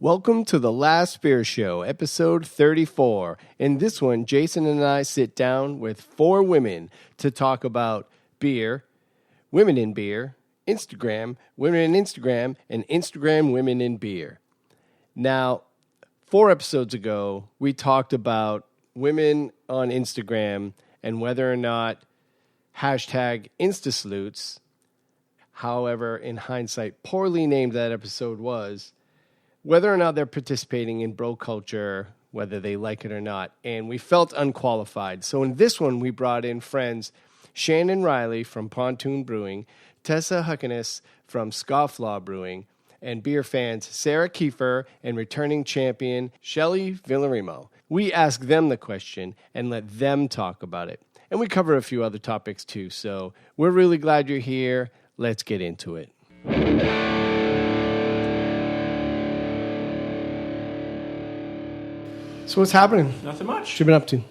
Welcome to the Last Beer Show, episode 34. In this one, Jason and I sit down with four women to talk about beer, women in beer, Instagram, women in Instagram, and Instagram women in beer. Now, 4 episodes ago, we talked about women on Instagram and whether or not hashtag InstaSalutes, however, in hindsight, poorly named that episode was, whether or not they're participating in bro culture, whether they like it or not. And we felt unqualified. So in this one, we brought in friends Shannon Riley from Pontoon Brewing, Tessa Haukeness from Scofflaw Brewing, and beer fans Sarah Keifer and returning champion Shelly Villarimo. We ask them the question and let them talk about it. And we cover a few other topics too. So we're really glad you're here. Let's get into it. So what's happening? Nothing much. What you been up to?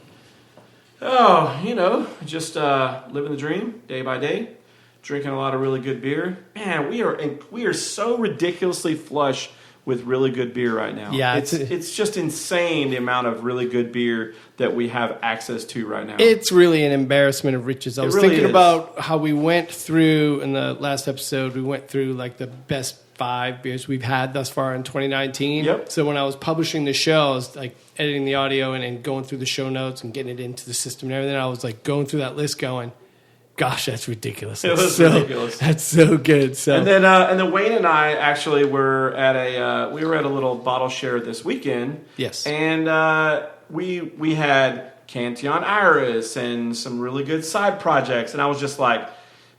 Oh, just living the dream day by day, drinking a lot of really good beer. Man, we are so ridiculously flush with really good beer right now. Yeah, it's just insane the amount of really good beer that we have access to right now. It's really an embarrassment of riches. I was really thinking is. about how we went through in the last episode. We went through like the best 5 beers we've had thus far in 2019. Yep. So when I was publishing the show, I was like editing the audio and going through the show notes and getting it into the system and everything. I was like going through that list going, gosh, that's ridiculous. It was ridiculous. That's so good. So and then Wayne and I actually were at a little bottle share this weekend. Yes. And we had Cantillon Iris and some really good side projects, and I was just like,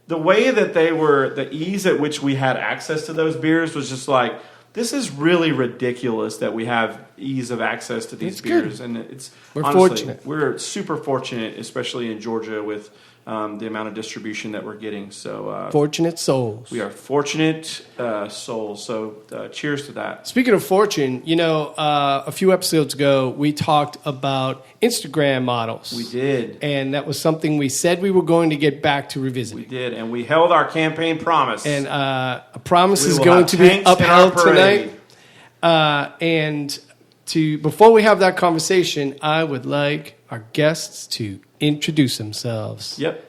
the way that they were, the ease at which we had access to those beers was just like, this is really ridiculous that we have ease of access to these beers. Good. And we're honestly, fortunate. We're super fortunate, especially in Georgia with the amount of distribution that we're getting. So Fortunate souls. we are fortunate souls. So cheers to that. Speaking of fortune, a few episodes ago, we talked about Instagram models. We did. And that was something we said we were going to get back to revisiting. We did, and we held our campaign promise. And a promise We is will going have to be tanks in our upheld parade. tonight. Before we have that conversation, I would like our guests to introduce themselves. Yep.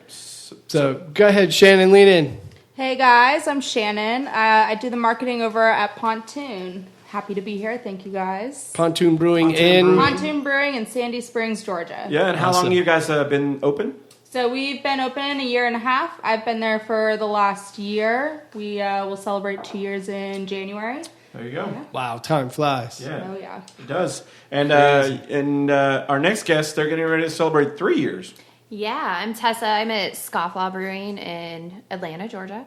So go ahead, Shannon, lean in. Hey guys, I'm Shannon. I do the marketing over at Pontoon. Happy to be here. Thank you guys. Pontoon Brewing Pontoon Brewing in Sandy Springs, Georgia. Yeah, and how long have you guys been open? So we've been open a year and a half. I've been there for the last year. We will celebrate 2 years in January. There you go. Yeah. Wow, time flies. Yeah. Oh yeah. It does. And our next guest, they're getting ready to celebrate 3 years. Yeah, I'm Tessa. I'm at Scofflaw Brewing in Atlanta, Georgia.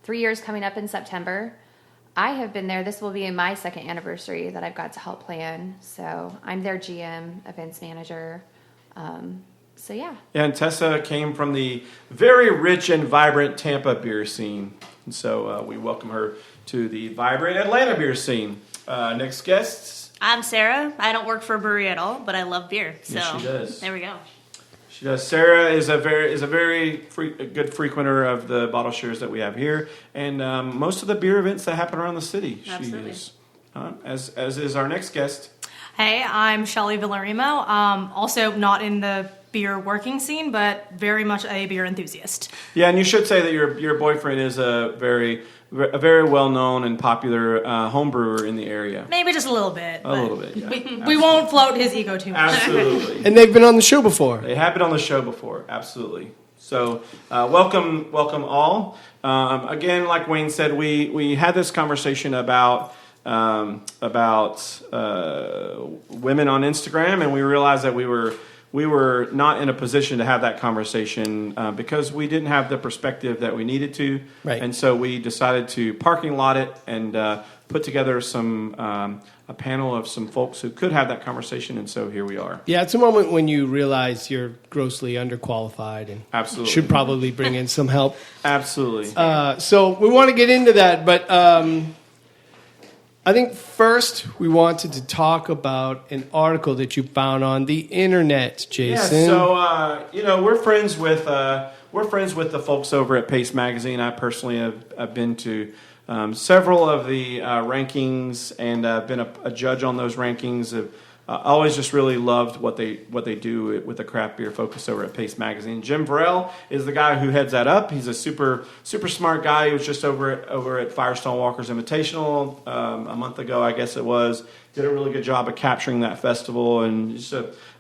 3 years coming up in September. I have been there. This will be my 2nd anniversary that I've got to help plan. So I'm their GM, events manager. So yeah. And Tessa came from the very rich and vibrant Tampa beer scene. And so we welcome her to the vibrant Atlanta beer scene. Next guest. I'm Sarah. I don't work for a brewery at all, but I love beer. So Yes, she does. There we go. She does. Sarah is a very good frequenter of the bottle shares that we have here, and most of the beer events that happen around the city. Absolutely. She is, as is our next guest. Hey, I'm Shelly Villarimo. Also not in the beer working scene, but very much a beer enthusiast. Yeah, and you should say that your boyfriend is a very well-known and popular home brewer in the area. Maybe just a little bit. A little bit, yeah. We won't float his ego too much. Absolutely. And they've been on the show before. They have been on the show before, absolutely. So welcome all. Again, like Wayne said, we had this conversation about women on Instagram, and we realized that we were not in a position to have that conversation because we didn't have the perspective that we needed to. Right. And so we decided to parking lot it and put together a panel of some folks who could have that conversation, and so here we are. Yeah, it's a moment when you realize you're grossly underqualified and Absolutely. should probably bring in some help. Absolutely. So we want to get into that, but I think first we wanted to talk about an article that you found on the internet, Jason. Yeah, so we're friends with the folks over at Pace Magazine. I personally have been to several of the rankings and been a judge on those rankings. Have always just really loved what they do with the craft beer focus over at Pace Magazine. Jim Varell is the guy who heads that up. He's a super smart guy. He was just over at Firestone Walker's Invitational a month ago, I guess it was. Did a really good job of capturing that festival, and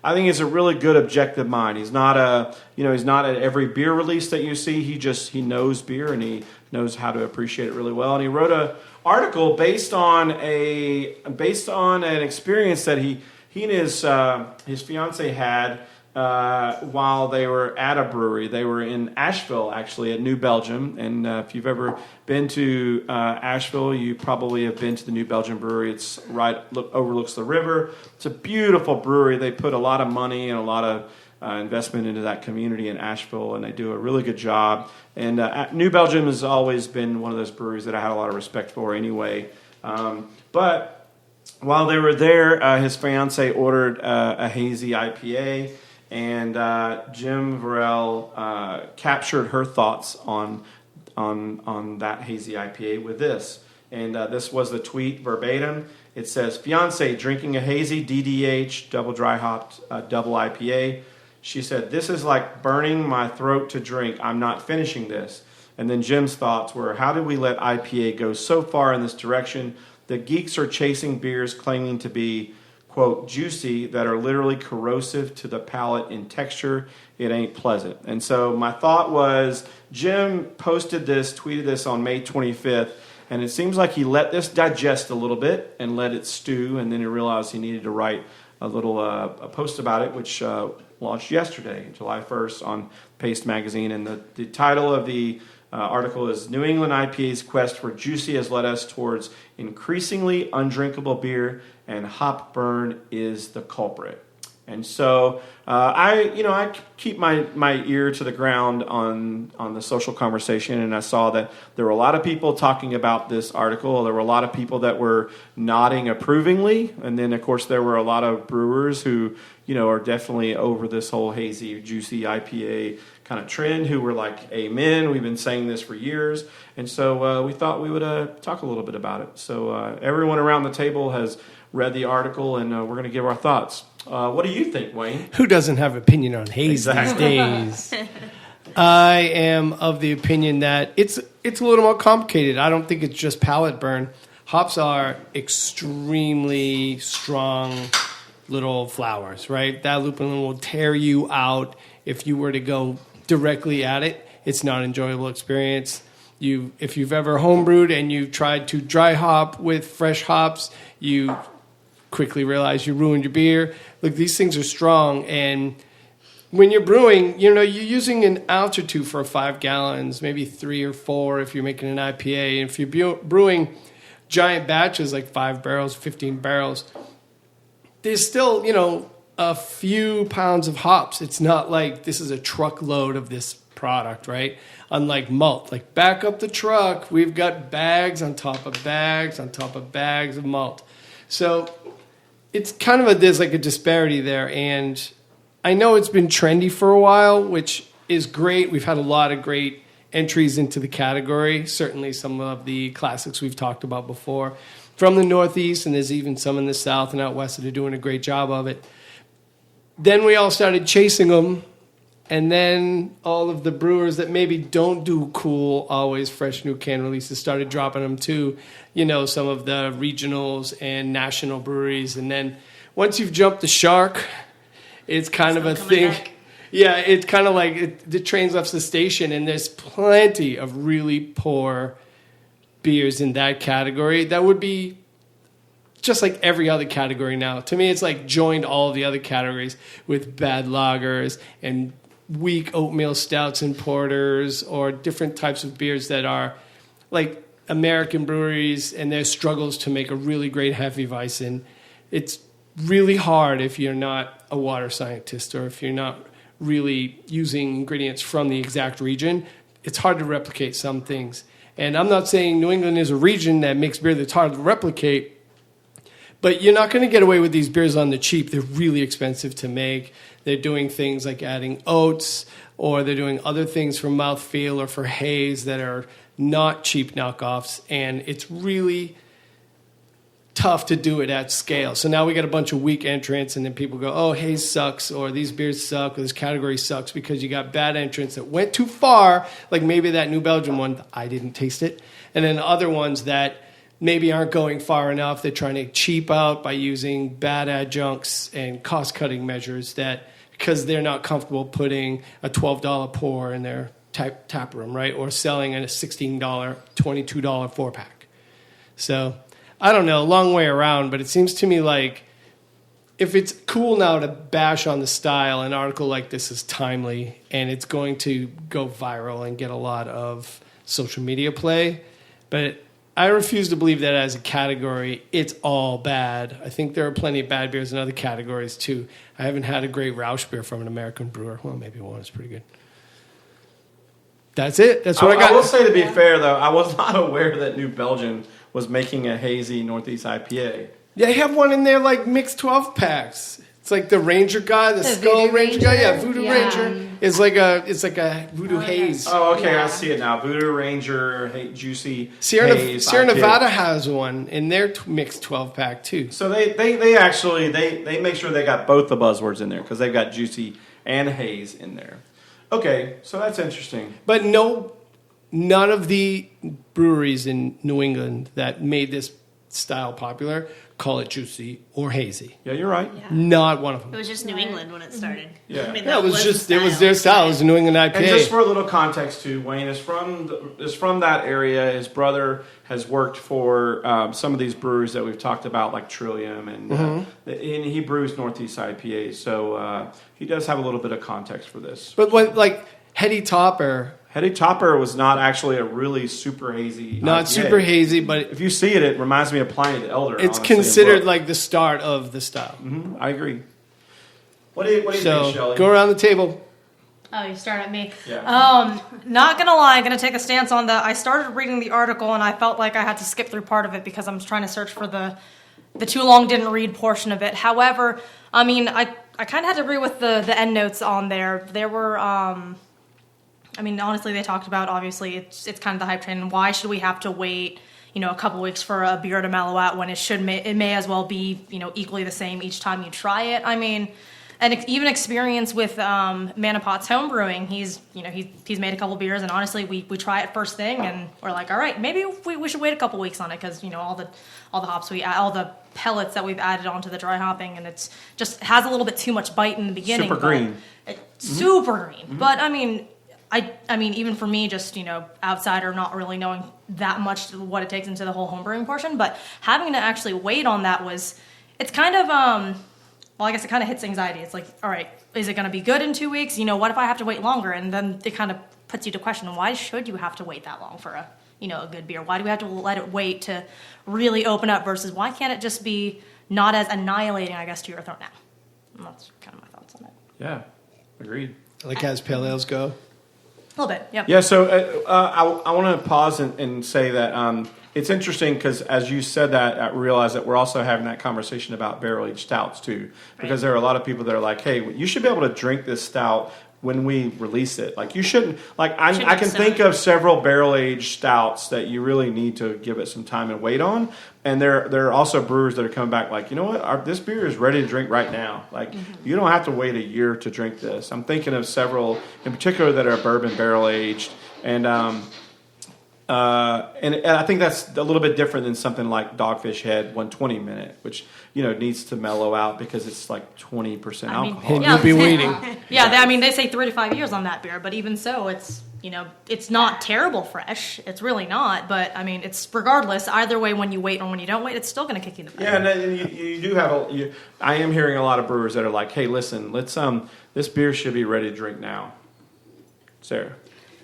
I think he's a really good objective mind. He's not he's not at every beer release that you see. He knows beer and he knows how to appreciate it really well. And he wrote an article based on an experience that he and his fiance had while they were at a brewery. They were in Asheville, actually, at New Belgium. And if you've ever been to Asheville, you probably have been to the New Belgium Brewery. It's overlooks the river. It's a beautiful brewery. They put a lot of money and a lot of investment into that community in Asheville, and they do a really good job. And New Belgium has always been one of those breweries that I had a lot of respect for anyway. But while they were there, his fiance ordered a hazy IPA, and Jim Varell captured her thoughts on that hazy IPA with this. And this was the tweet verbatim. It says, "Fiance drinking a hazy DDH double dry hopped double IPA. She said, 'This is like burning my throat to drink. I'm not finishing this.'" And then Jim's thoughts were, "How did we let IPA go so far in this direction? The geeks are chasing beers claiming to be, quote, juicy that are literally corrosive to the palate in texture. It ain't pleasant." And so my thought was, Jim tweeted this on May 25th, and it seems like he let this digest a little bit and let it stew, and then he realized he needed to write a little a post about it, which launched yesterday, July 1st, on Paste Magazine. And the title of the article is "New England IPA's Quest for Juicy Has Led Us Towards Increasingly Undrinkable Beer, and Hop Burn is the Culprit." And so I keep my ear to the ground on the social conversation, and I saw that there were a lot of people talking about this article. There were a lot of people that were nodding approvingly, and then of course there were a lot of brewers who are definitely over this whole hazy, juicy IPA kind of trend, who were like, "Amen, we've been saying this for years." And so we thought we would talk a little bit about it. So everyone around the table has read the article, and we're going to give our thoughts. What do you think, Wayne? Who doesn't have opinion on haze these days? I am of the opinion that it's a little more complicated. I don't think it's just palate burn. Hops are extremely strong little flowers, right? That lupulin will tear you out if you were to go directly at it. It's not an enjoyable experience. If you've ever homebrewed and you've tried to dry hop with fresh hops, you quickly realize you ruined your beer. Look, these things are strong, and when you're brewing, you're using an ounce or two for 5 gallons, maybe 3 or 4 if you're making an IPA. And if you're brewing giant batches like 5 barrels, 15 barrels, there's still, a few pounds of hops. It's not like this is a truckload of this product, right? Unlike malt. Like, back up the truck, we've got bags on top of bags on top of bags of malt. So it's kind of there's like a disparity there. And I know it's been trendy for a while, which is great. We've had a lot of great entries into the category. Certainly some of the classics we've talked about before from the Northeast, and there's even some in the South and out West that are doing a great job of it. Then we all started chasing them, and then all of the brewers that maybe don't do cool, always fresh new can releases started dropping them too. Some of the regionals and national breweries. And then once you've jumped the shark, it's kind of a thing. Back. Yeah, it's kind of like the train's left the station, and there's plenty of really poor beers in that category that would be just like every other category now. To me, it's like joined all of the other categories with bad lagers and weak oatmeal stouts and porters, or different types of beers that are like American breweries and their struggles to make a really great Hefeweizen. It's really hard if you're not a water scientist, or if you're not really using ingredients from the exact region. It's hard to replicate some things. And I'm not saying New England is a region that makes beer that's hard to replicate, but you're not going to get away with these beers on the cheap. They're really expensive to make. They're doing things like adding oats, or they're doing other things for mouthfeel or for haze that are not cheap knockoffs, and it's really tough to do it at scale. So now we got a bunch of weak entrants, and then people go, oh, haze sucks, or these beers suck, or this category sucks, because you got bad entrants that went too far, like maybe that New Belgium one, I didn't taste it, and then other ones that maybe aren't going far enough. They're trying to cheap out by using bad adjuncts and cost-cutting measures that, because they're not comfortable putting a $12 pour in their tap room, right, or selling a $16, $22 four-pack. So I don't know, long way around, but it seems to me like if it's cool now to bash on the style, an article like this is timely and it's going to go viral and get a lot of social media play. But I refuse to believe that as a category, it's all bad. I think there are plenty of bad beers in other categories too. I haven't had a great Rausch beer from an American brewer. Well, maybe one is pretty good. That's it. That's what I got. I will say, to be fair, though, I was not aware that New Belgium was making a hazy Northeast IPA. Yeah, they have one in there like mixed 12 packs. It's like the Ranger guy, the Skull Voodoo Ranger guy. Yeah, Voodoo Yeah. Ranger. It's like a Voodoo Haze. Oh, okay, Yeah. I see it now. Voodoo Ranger, Juicy Sierra Haze. Sierra IPA. Nevada has one in their mixed 12 pack too. So they actually make sure they got both the buzzwords in there, because they've got Juicy and Haze in there. Okay, so that's interesting. But none of the breweries in New England that made this style popular call it juicy or hazy. Yeah, you're right. Not one of them. It was just New England when it started. Yeah. I mean, Yeah, it was the their style. It was a New England IPA. And just for a little context too, Wayne is from that area. His brother has worked for some of these brewers that we've talked about, like Trillium, and he brews Northeast IPAs. So he does have a little bit of context for this. But what, like Heady Topper, Heady Topper was not actually a really super hazy not IPA. super hazy, but If you see it, it reminds me of Pliny the Elder. it's honestly, considered in look. like the start of the style. I agree. What do you think, So Shelly? go around the table. Oh, you start at me. Yeah. Not gonna lie, I'm gonna take a stance on that. I started reading the article and I felt like I had to skip through part of it because I'm trying to search for the too long didn't read portion of it. However, I mean, I kind of had to agree with the end notes on there. There were, I mean, honestly, they talked about, obviously, it's kind of the hype train, and why should we have to wait, a couple weeks for a beer to mellow out when it may as well be, equally the same each time you try it. I mean, and even experience with Manapot's home brewing, he's made a couple beers, and honestly, we try it first thing, and we're like, all right, maybe we should wait a couple weeks on it, because all the hops all the pellets that we've added onto the dry hopping, and it's just has a little bit too much bite in the beginning. Super green. Super green, but I mean, even for me, just, outsider, not really knowing that much what it takes into the whole homebrewing portion, but having to actually wait on that it's kind of, well, I guess it kind of hits anxiety. It's like, all right, is it going to be good in 2 weeks? What if I have to wait longer? And then it kind of puts you to question, why should you have to wait that long for a good beer? Why do we have to let it wait to really open up versus why can't it just be not as annihilating, I guess, to your throat now? And that's kind of my thoughts on it. Yeah, agreed. Like as pale ales go. A little bit, yep. Yeah, so I want to pause and say that it's interesting because as you said that, I realized that we're also having that conversation about barrel-aged stouts too, because there are a lot of people that are like, hey, you should be able to drink this stout when we release it. Like you shouldn't, like I can think of several barrel-aged stouts that you really need to give it some time and wait on. And there are also brewers that are coming back like, you know what, this beer is ready to drink right now. Like you don't have to wait a year to drink this. I'm thinking of several in particular that are bourbon barrel-aged. And I think that's a little bit different than something like Dogfish Head 120 minute, which needs to mellow out because it's like 20% alcohol. And you'll be waiting. Yeah, they say 3 to 5 years on that beer, but even so, it's it's not terrible fresh. It's really not, but I mean, it's regardless. Either way, when you wait or when you don't wait, it's still going to kick you in the butt. Yeah, and you do have I am hearing a lot of brewers that are like, hey, listen, let's this beer should be ready to drink now. Sarah.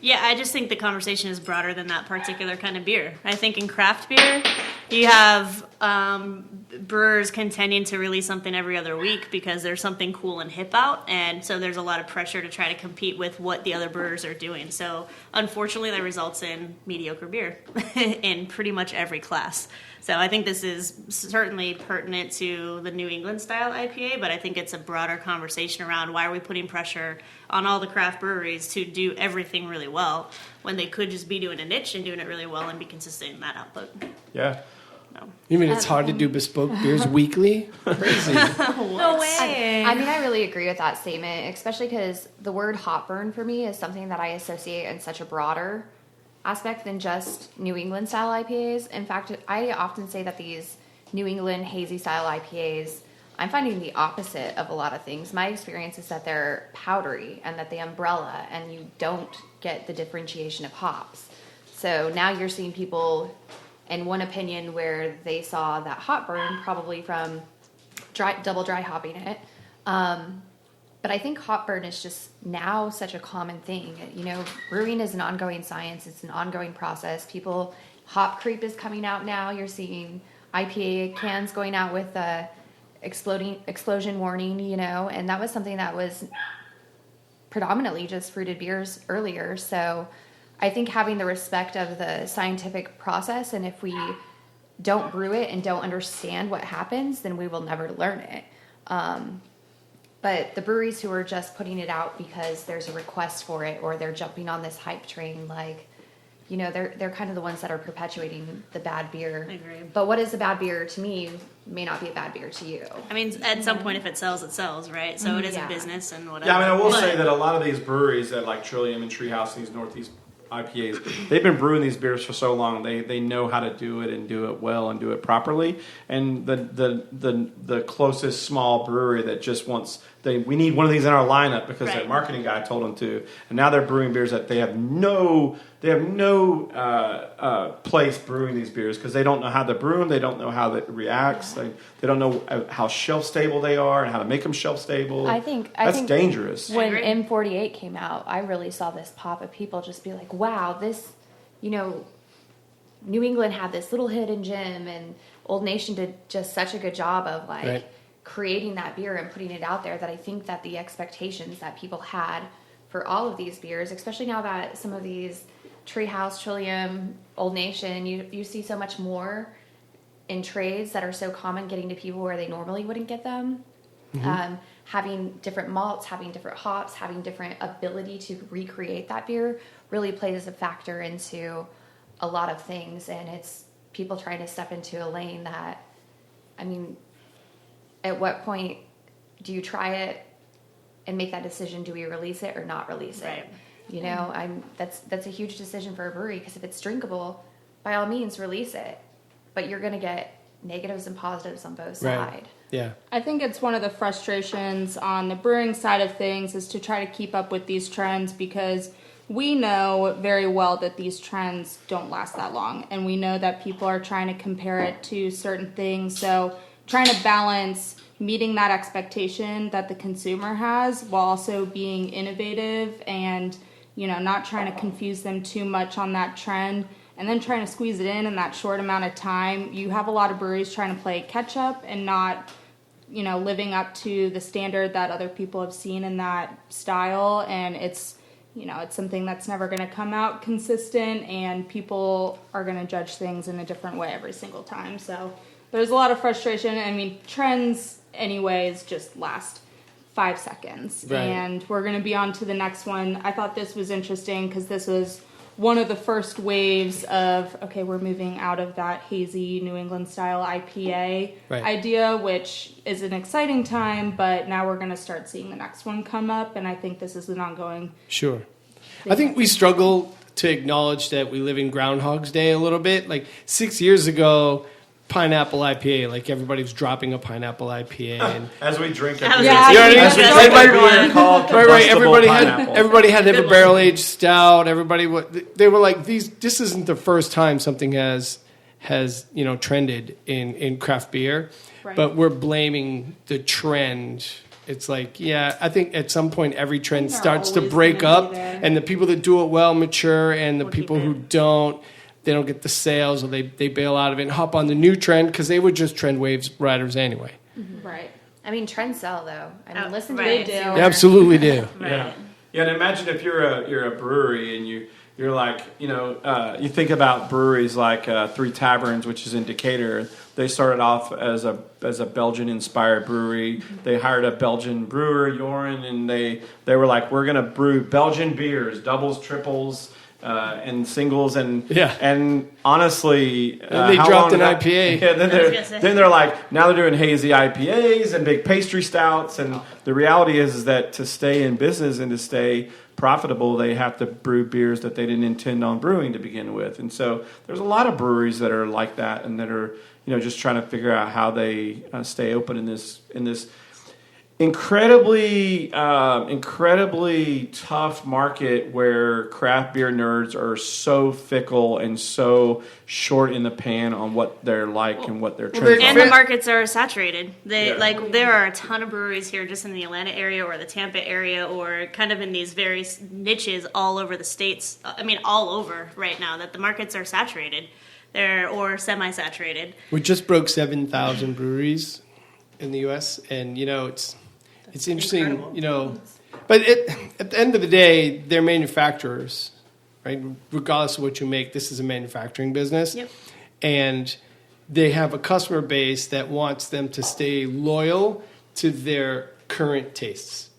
Yeah, I just think the conversation is broader than that particular kind of beer. I think in craft beer, you have brewers continuing to release something every other week because there's something cool and hip out, and so there's a lot of pressure to try to compete with what the other brewers are doing. So unfortunately, that results in mediocre beer in pretty much every class. So I think this is certainly pertinent to the New England style IPA, but I think it's a broader conversation around why are we putting pressure on all the craft breweries to do everything really well when they could just be doing a niche and doing it really well and be consistent in that output. Yeah. No. You mean it's hard to do bespoke beers weekly? Crazy. No way. I mean, I really agree with that statement, especially because the word hop burn for me is something that I associate in such a broader aspect than just New England style IPAs. In fact, I often say that these New England hazy style IPAs, I'm finding the opposite of a lot of things. My experience is that they're powdery and that they umbrella and you don't get the differentiation of hops. So now you're seeing people in one opinion where they saw that hop burn probably from double dry hopping it. But I think hop burn is just now such a common thing. You know, brewing is an ongoing science. It's an ongoing process. Hop creep is coming out now. You're seeing IPA cans going out with explosion warning, you know, and that was something that was predominantly just fruited beers earlier. So I think having the respect of the scientific process, and if we don't brew it and don't understand what happens, then we will never learn it. But the breweries who are just putting it out because there's a request for it or they're jumping on this hype train, like, you know, they're kind of the ones that are perpetuating the bad beer. I agree. But what is a bad beer to me may not be a bad beer to you. I mean, at some point, if it sells, right? So it is Yeah. a business and whatever. Yeah, I mean, I will But- say that a lot of these breweries that like Trillium and Treehouse and these Northeast IPAs, they've been brewing these beers for so long. They know how to do it and do it well and do it properly. And the closest small brewery that just wants we need one of these in our lineup because their Right. marketing guy told them to, and now they're brewing beers that they have no place brewing these beers because they don't know how to brew them. They don't know how that reacts. They don't know how shelf stable they are and how to make them shelf stable. I think that's dangerous. When agree. M48 came out, I really saw this pop of people just be like, wow, this, you know, New England had this little hidden gem and Old Nation did just such a good job of like Right. creating that beer and putting it out there that I think that the expectations that people had for all of these beers, especially now that some of these Treehouse, Trillium, Old Nation, you see so much more in trades that are so common getting to people where they normally wouldn't get them. Having different malts, having different hops, having different ability to recreate that beer really plays a factor into a lot of things. And it's people trying to step into a lane that, I mean, at what point do you try it and make that decision? Do we release it or not release it? Right. You know, that's a huge decision for a brewery because if it's drinkable, by all means release it. But you're going to get negatives and positives on both Right. sides. Yeah. I think it's one of the frustrations on the brewing side of things is to try to keep up with these trends because we know very well that these trends don't last that long. And we know that people are trying to compare it to certain things. So trying to balance meeting that expectation that the consumer has while also being innovative and, you know, not trying to confuse them too much on that trend and then trying to squeeze it in that short amount of time. You have a lot of breweries trying to play catch up and not, you know, living up to the standard that other people have seen in that style. And it's, you know, it's something that's never going to come out consistent and people are going to judge things in a different way every single time. So there's a lot of frustration. I mean, trends anyways just last 5 seconds. Right. And we're going to be on to the next one. I thought this was interesting because this was one of the first waves of, okay, we're moving out of that hazy New England style IPA Right. idea, which is an exciting time, but now we're going to start seeing the next one come up. And I think this is an ongoing. Sure. I think we struggle to acknowledge that we live in Groundhog's Day a little bit. Like 6 years ago, pineapple IPA, like everybody was dropping a pineapple IPA. And As we drink it. I was Yeah, gonna you know what I say, mean? As we that's drink a our good beer one. called right. combustible pineapple. Everybody had to have a Good barrel aged stout. They were like this isn't the first time something has you know trended in craft beer, Right. but we're blaming the trend. It's like, yeah, I think at some point every trend They're starts to always break gonna up, be there. and the people that do it well mature, and the We'll people keep who it. don't they don't get the sales, or they bail out of it and hop on the new trend because they were just trend waves riders anyway. Right. I mean, trends sell though. I mean, listen to right. it. They do. They absolutely do. Yeah. Yeah, and imagine if you're a brewery and you're like, you think about breweries like Three Taverns, which is in Decatur. They started off as a Belgian-inspired brewery. They hired a Belgian brewer, Joren, and they were like, we're going to brew Belgian beers, doubles, triples, and singles, and honestly, they dropped an IPA. Yeah, then they're like, now they're doing hazy IPAs and big pastry stouts, and the reality is that to stay in business and to stay profitable, they have to brew beers that they didn't intend on brewing to begin with. And so there's a lot of breweries that are like that and that are just trying to figure out how they stay open in this incredibly tough market where craft beer nerds are so fickle and so short in the pan on what they're like and what they're trends And are. the markets are saturated. There are a ton of breweries here just in the Atlanta area or the Tampa area or kind of in these various niches all over the states. I mean, all over right now that the markets are saturated. Or semi-saturated. We just broke 7,000 breweries in the U.S. and it's interesting, incredible. But at the end of the day, they're manufacturers, right? Regardless of what you make, this is a manufacturing business. Yep. And they have a customer base that wants them to stay loyal to their current tastes.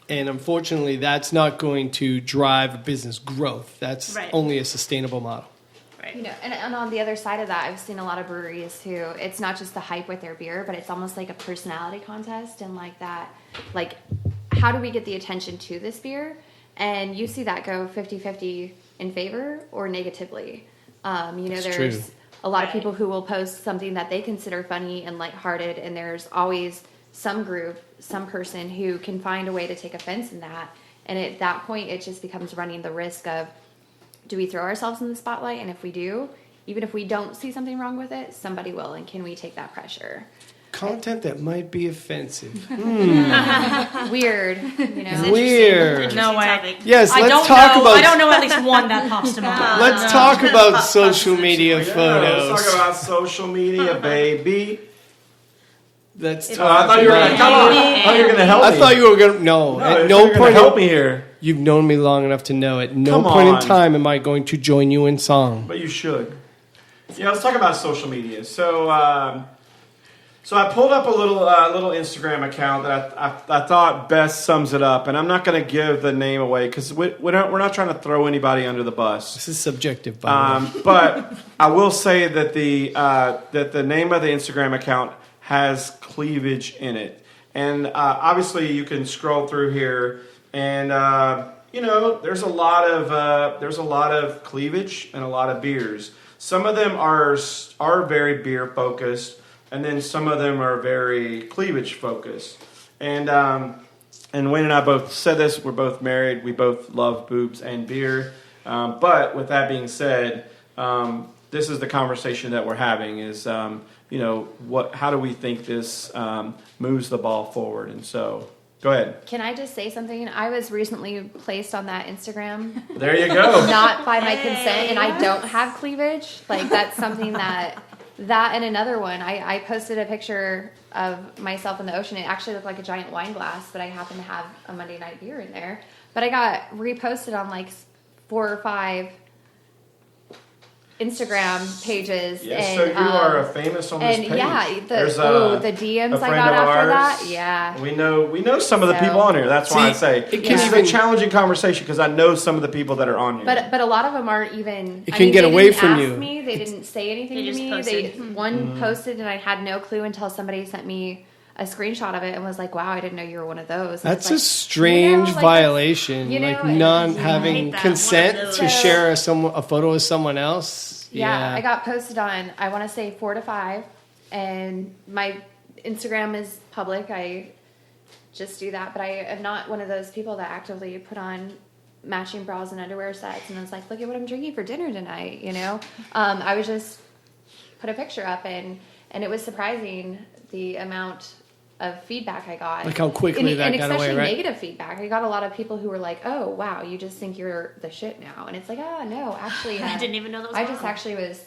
And unfortunately, that's not going to drive a business growth. That's only a sustainable model. And on the other side of that, I've seen a lot of breweries who it's not just the hype with their beer, but it's almost like a personality contest and how do we get the attention to this beer? And you see that go 50-50 in favor or negatively. There's true. a lot of people who will post something that they consider funny and lighthearted, and there's always some group, some person who can find a way to take offense in that. And at that point, it just becomes running the risk of, do we throw ourselves in the spotlight? And if we do, even if we don't see something wrong with it, somebody will. And can we take that pressure? Content that might be offensive. Weird. Weird. No way. Topic. Yes, I let's talk about. I don't know at least one that pops to mind. Let's talk about social media photos. Let's talk about social media, baby. Let's I talk. thought you were going to come on. I thought you were going to help me. I thought you were going to. No, at no no point. help me here. You've known me long enough to know at no Come point in on. time am I going to join you in song. But you should. Yeah, let's talk about social media. So I pulled up a little Instagram account that I thought best sums it up, and I'm not going to give the name away because we're not trying to throw anybody under the bus. This is subjective, by the way. But I will say that the name of the Instagram account has cleavage in it, and obviously you can scroll through here, and there's a lot of cleavage and a lot of beers. Some of them are very beer focused, and then some of them are very cleavage focused. And Wayne and I both said this. We're both married. We both love boobs and beer. But with that being said, this is the conversation that we're having. Is how do we think this moves the ball forward? And so, go ahead. Can I just say something? I was recently placed on that Instagram. There you go. Not by my consent, and I don't have cleavage. That's something that and another one. I posted a picture of myself in the ocean. It actually looked like a giant wine glass, but I happened to have a Monday night beer in there. But I got reposted on 4 or 5 Instagram pages. Yes, and, so you are a famous on this and page. yeah, There's the DMs I got after that. Yeah, we know some of the people on here. That's why I say this is a challenging conversation because I know some of the people that are on here. But a lot of them aren't even. It can get away from you. Me, they didn't say anything They to just me. posted. One posted and I had no clue until somebody sent me a screenshot of it and was like, "Wow, I didn't know you were one of those." And That's it's a strange violation, and- not I having hate that. consent One of to those. share a photo of someone else. Yeah, I got posted on, I want to say 4 to 5, and my Instagram is public. I just do that, but I am not one of those people that actively put on matching bras and underwear sets and I was like, look at what I'm drinking for dinner tonight, I would just put a picture up and it was surprising the amount of feedback I got. Like how quickly that got away, especially right? negative feedback. I got a lot of people who were like, "Oh, wow, you just think you're the shit now," and it's like, "Oh, no, actually, I didn't even know that was I wrong. just actually was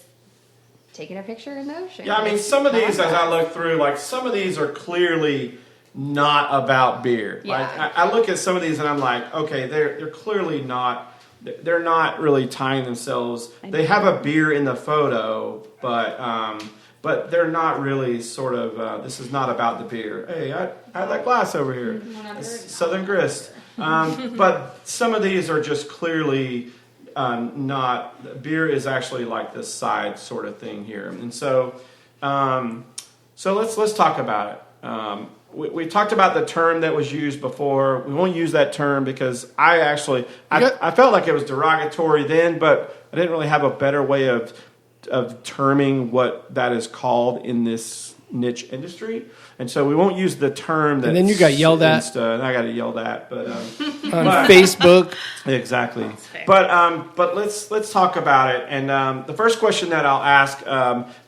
taking a picture in the ocean." Yeah, I mean, some of these, as I look through, like some of these are clearly not about beer. Yeah. Like I look at some of these and I'm like, okay, they're clearly not. They're not really tying themselves. They have a beer in the photo, but they're not really sort of. This is not about the beer. Hey, I have that glass over here, Southern Grist. But some of these are just clearly not. Beer is actually like this side sort of thing here, and so let's talk about it. We talked about the term that was used before. We won't use that term because I felt like it was derogatory then, but I didn't really have a better way of terming what that is called in this niche industry. And so we won't use the term that. And then you got yelled at. And I got yelled at, but on Facebook. Exactly. But let's talk about it. And the first question that I'll ask,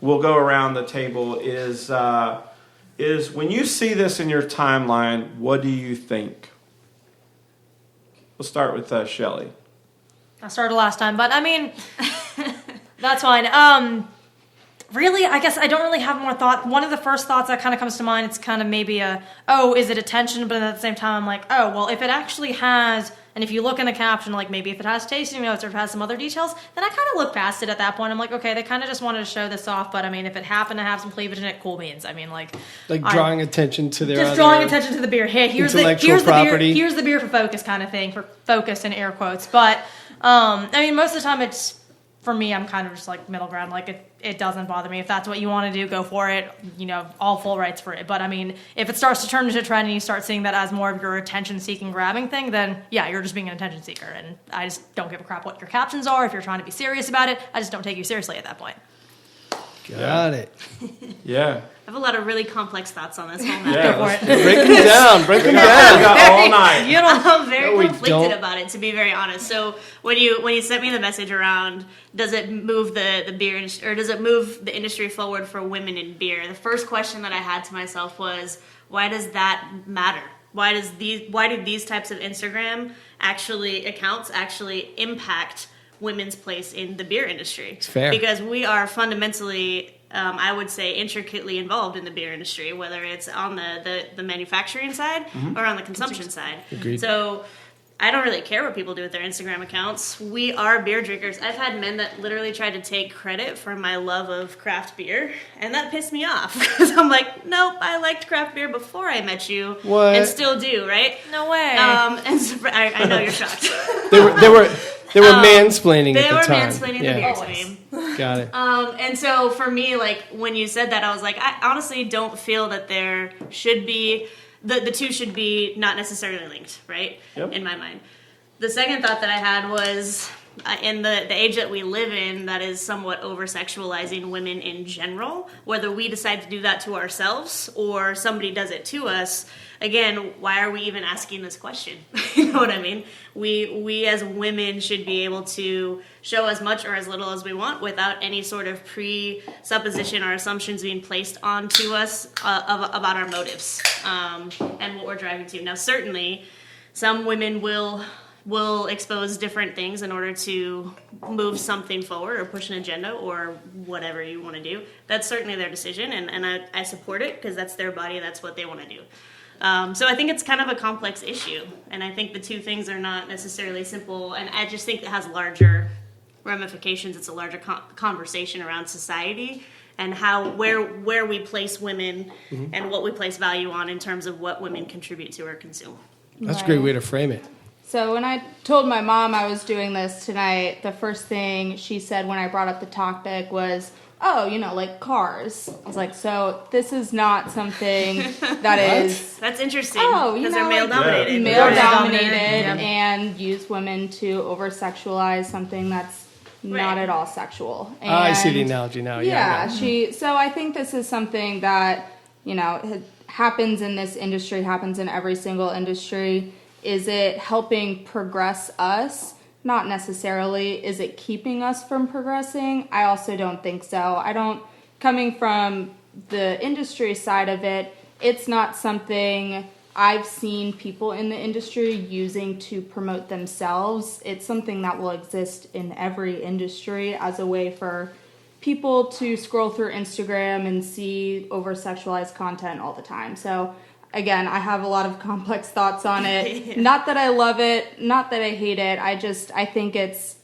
we'll go around the table, is when you see this in your timeline, what do you think? We'll start with Shelly. I started last time, but I mean, that's fine. Really, I guess I don't really have more thought. One of the first thoughts that kind of comes to mind, it's kind of maybe is it attention? But at the same time, I'm like, oh, well, if it actually has, and if you look in the caption, like maybe if it has tasting notes or if it has some other details, then I kind of look past it at that point. I'm like, okay, they kind of just wanted to show this off, but I mean, if it happened to have some cleavage in it, cool beans. I mean, like drawing attention to their just drawing attention to the beer. Hey, here's the property. Here's the beer for focus kind of thing, for focus in air quotes. But I mean, most of the time it's. For me, I'm kind of just like middle ground. Like it doesn't bother me. If that's what you want to do, go for it. You know, all full rights for it. But I mean, if it starts to turn into a trend and you start seeing that as more of your attention-seeking grabbing thing, then yeah, you're just being an attention seeker. And I just don't give a crap what your captions are. If you're trying to be serious about it, I just don't take you seriously at that point. Got it. Yeah. I have a lot of really complex thoughts on this whole matter. Yeah, Go for it. Break them down. Break them we down. got all night. I'm very No, we conflicted don't. about it, to be very honest. So when you sent me the message around, does it move the beer industry, or does it move the industry forward for women in beer? The first question that I had to myself was, why does that matter? Why do these types of Instagram accounts actually impact women's place in the beer industry? It's fair. Because we are fundamentally, I would say, intricately involved in the beer industry, whether it's on the manufacturing side or on the consumption side. Agreed. So I don't really care what people do with their Instagram accounts. We are beer drinkers. I've had men that literally tried to take credit for my love of craft beer, and that pissed me off because I'm like, nope, I liked craft beer before I met you, What? and still do, right? No way. And so, I know you're shocked. They were mansplaining They at the were time. mansplaining the beer to me. Got it. And so for me, like when you said that, I was like, I honestly don't feel that there should be the two should be not necessarily linked, right? Yep. In my mind. The second thought that I had was in the age that we live in, that is somewhat over-sexualizing women in general, whether we decide to do that to ourselves or somebody does it to us. Again, why are we even asking this question? You know what I mean? We as women should be able to show as much or as little as we want without any sort of presupposition or assumptions being placed onto us about our motives and what we're driving to. Now, certainly, some women will expose different things in order to move something forward or push an agenda or whatever you want to do. That's certainly their decision, and I support it because that's their body, that's what they want to do. So I think it's kind of a complex issue, and I think the two things are not necessarily simple, and I just think it has larger ramifications. It's a larger conversation around society and where we place women and what we place value on in terms of what women contribute to or consume. That's a great way to frame it. So when I told my mom I was doing this tonight, the first thing she said when I brought up the topic was, oh, like cars. I was like, so this is not something that is... That's interesting. Oh, because they're male-dominated. Yeah. Male-dominated Yeah. and use women to over-sexualize something that's not at all sexual. And I see the analogy now. Yeah. So I think this is something that, happens in this industry, happens in every single industry. Is it helping progress us? Not necessarily. Is it keeping us from progressing? I also don't think so. Coming from the industry side of it, it's not something I've seen people in the industry using to promote themselves. It's something that will exist in every industry as a way for people to scroll through Instagram and see over-sexualized content all the time. So again, I have a lot of complex thoughts on it. Yeah. Not that I love it, not that I hate it. I think it's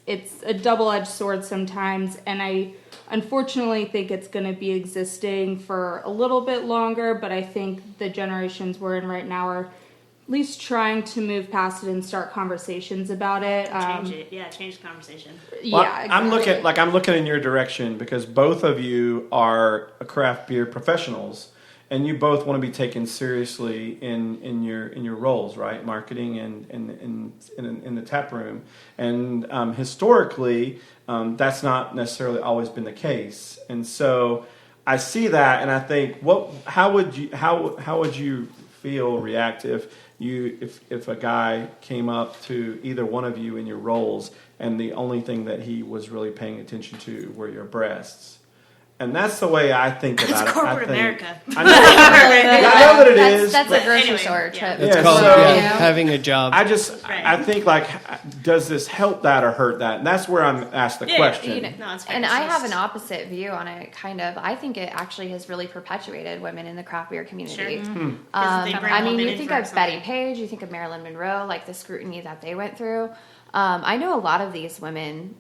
a double-edged sword sometimes, and I unfortunately think it's going to be existing for a little bit longer, but I think the generations we're in right now are at least trying to move past it and start conversations about it. Change it. Yeah, change the conversation. Well, Yeah, exactly. I'm looking in your direction because both of you are craft beer professionals, and you both want to be taken seriously in your roles, right? Marketing and in the tap room, and historically, that's not necessarily always been the case. And so I see that, and I think, how would you react if a guy came up to either one of you in your roles, and the only thing that he was really paying attention to were your breasts? And that's the way I think about It's it. corporate America. I know that it is. That's a but grocery anyway, store yeah. trip. It's called so- having a job. I think, does this help that or hurt that? And that's where I'm asked the question. You know, No, it's fair. and It's I have just- an opposite view on it, kind of. I think it actually has really perpetuated women in the craft beer community. Sure. Because they bring I mean, women you in think for of Betty something. Page, you think of Marilyn Monroe, like the scrutiny that they went through. I know a lot of these women,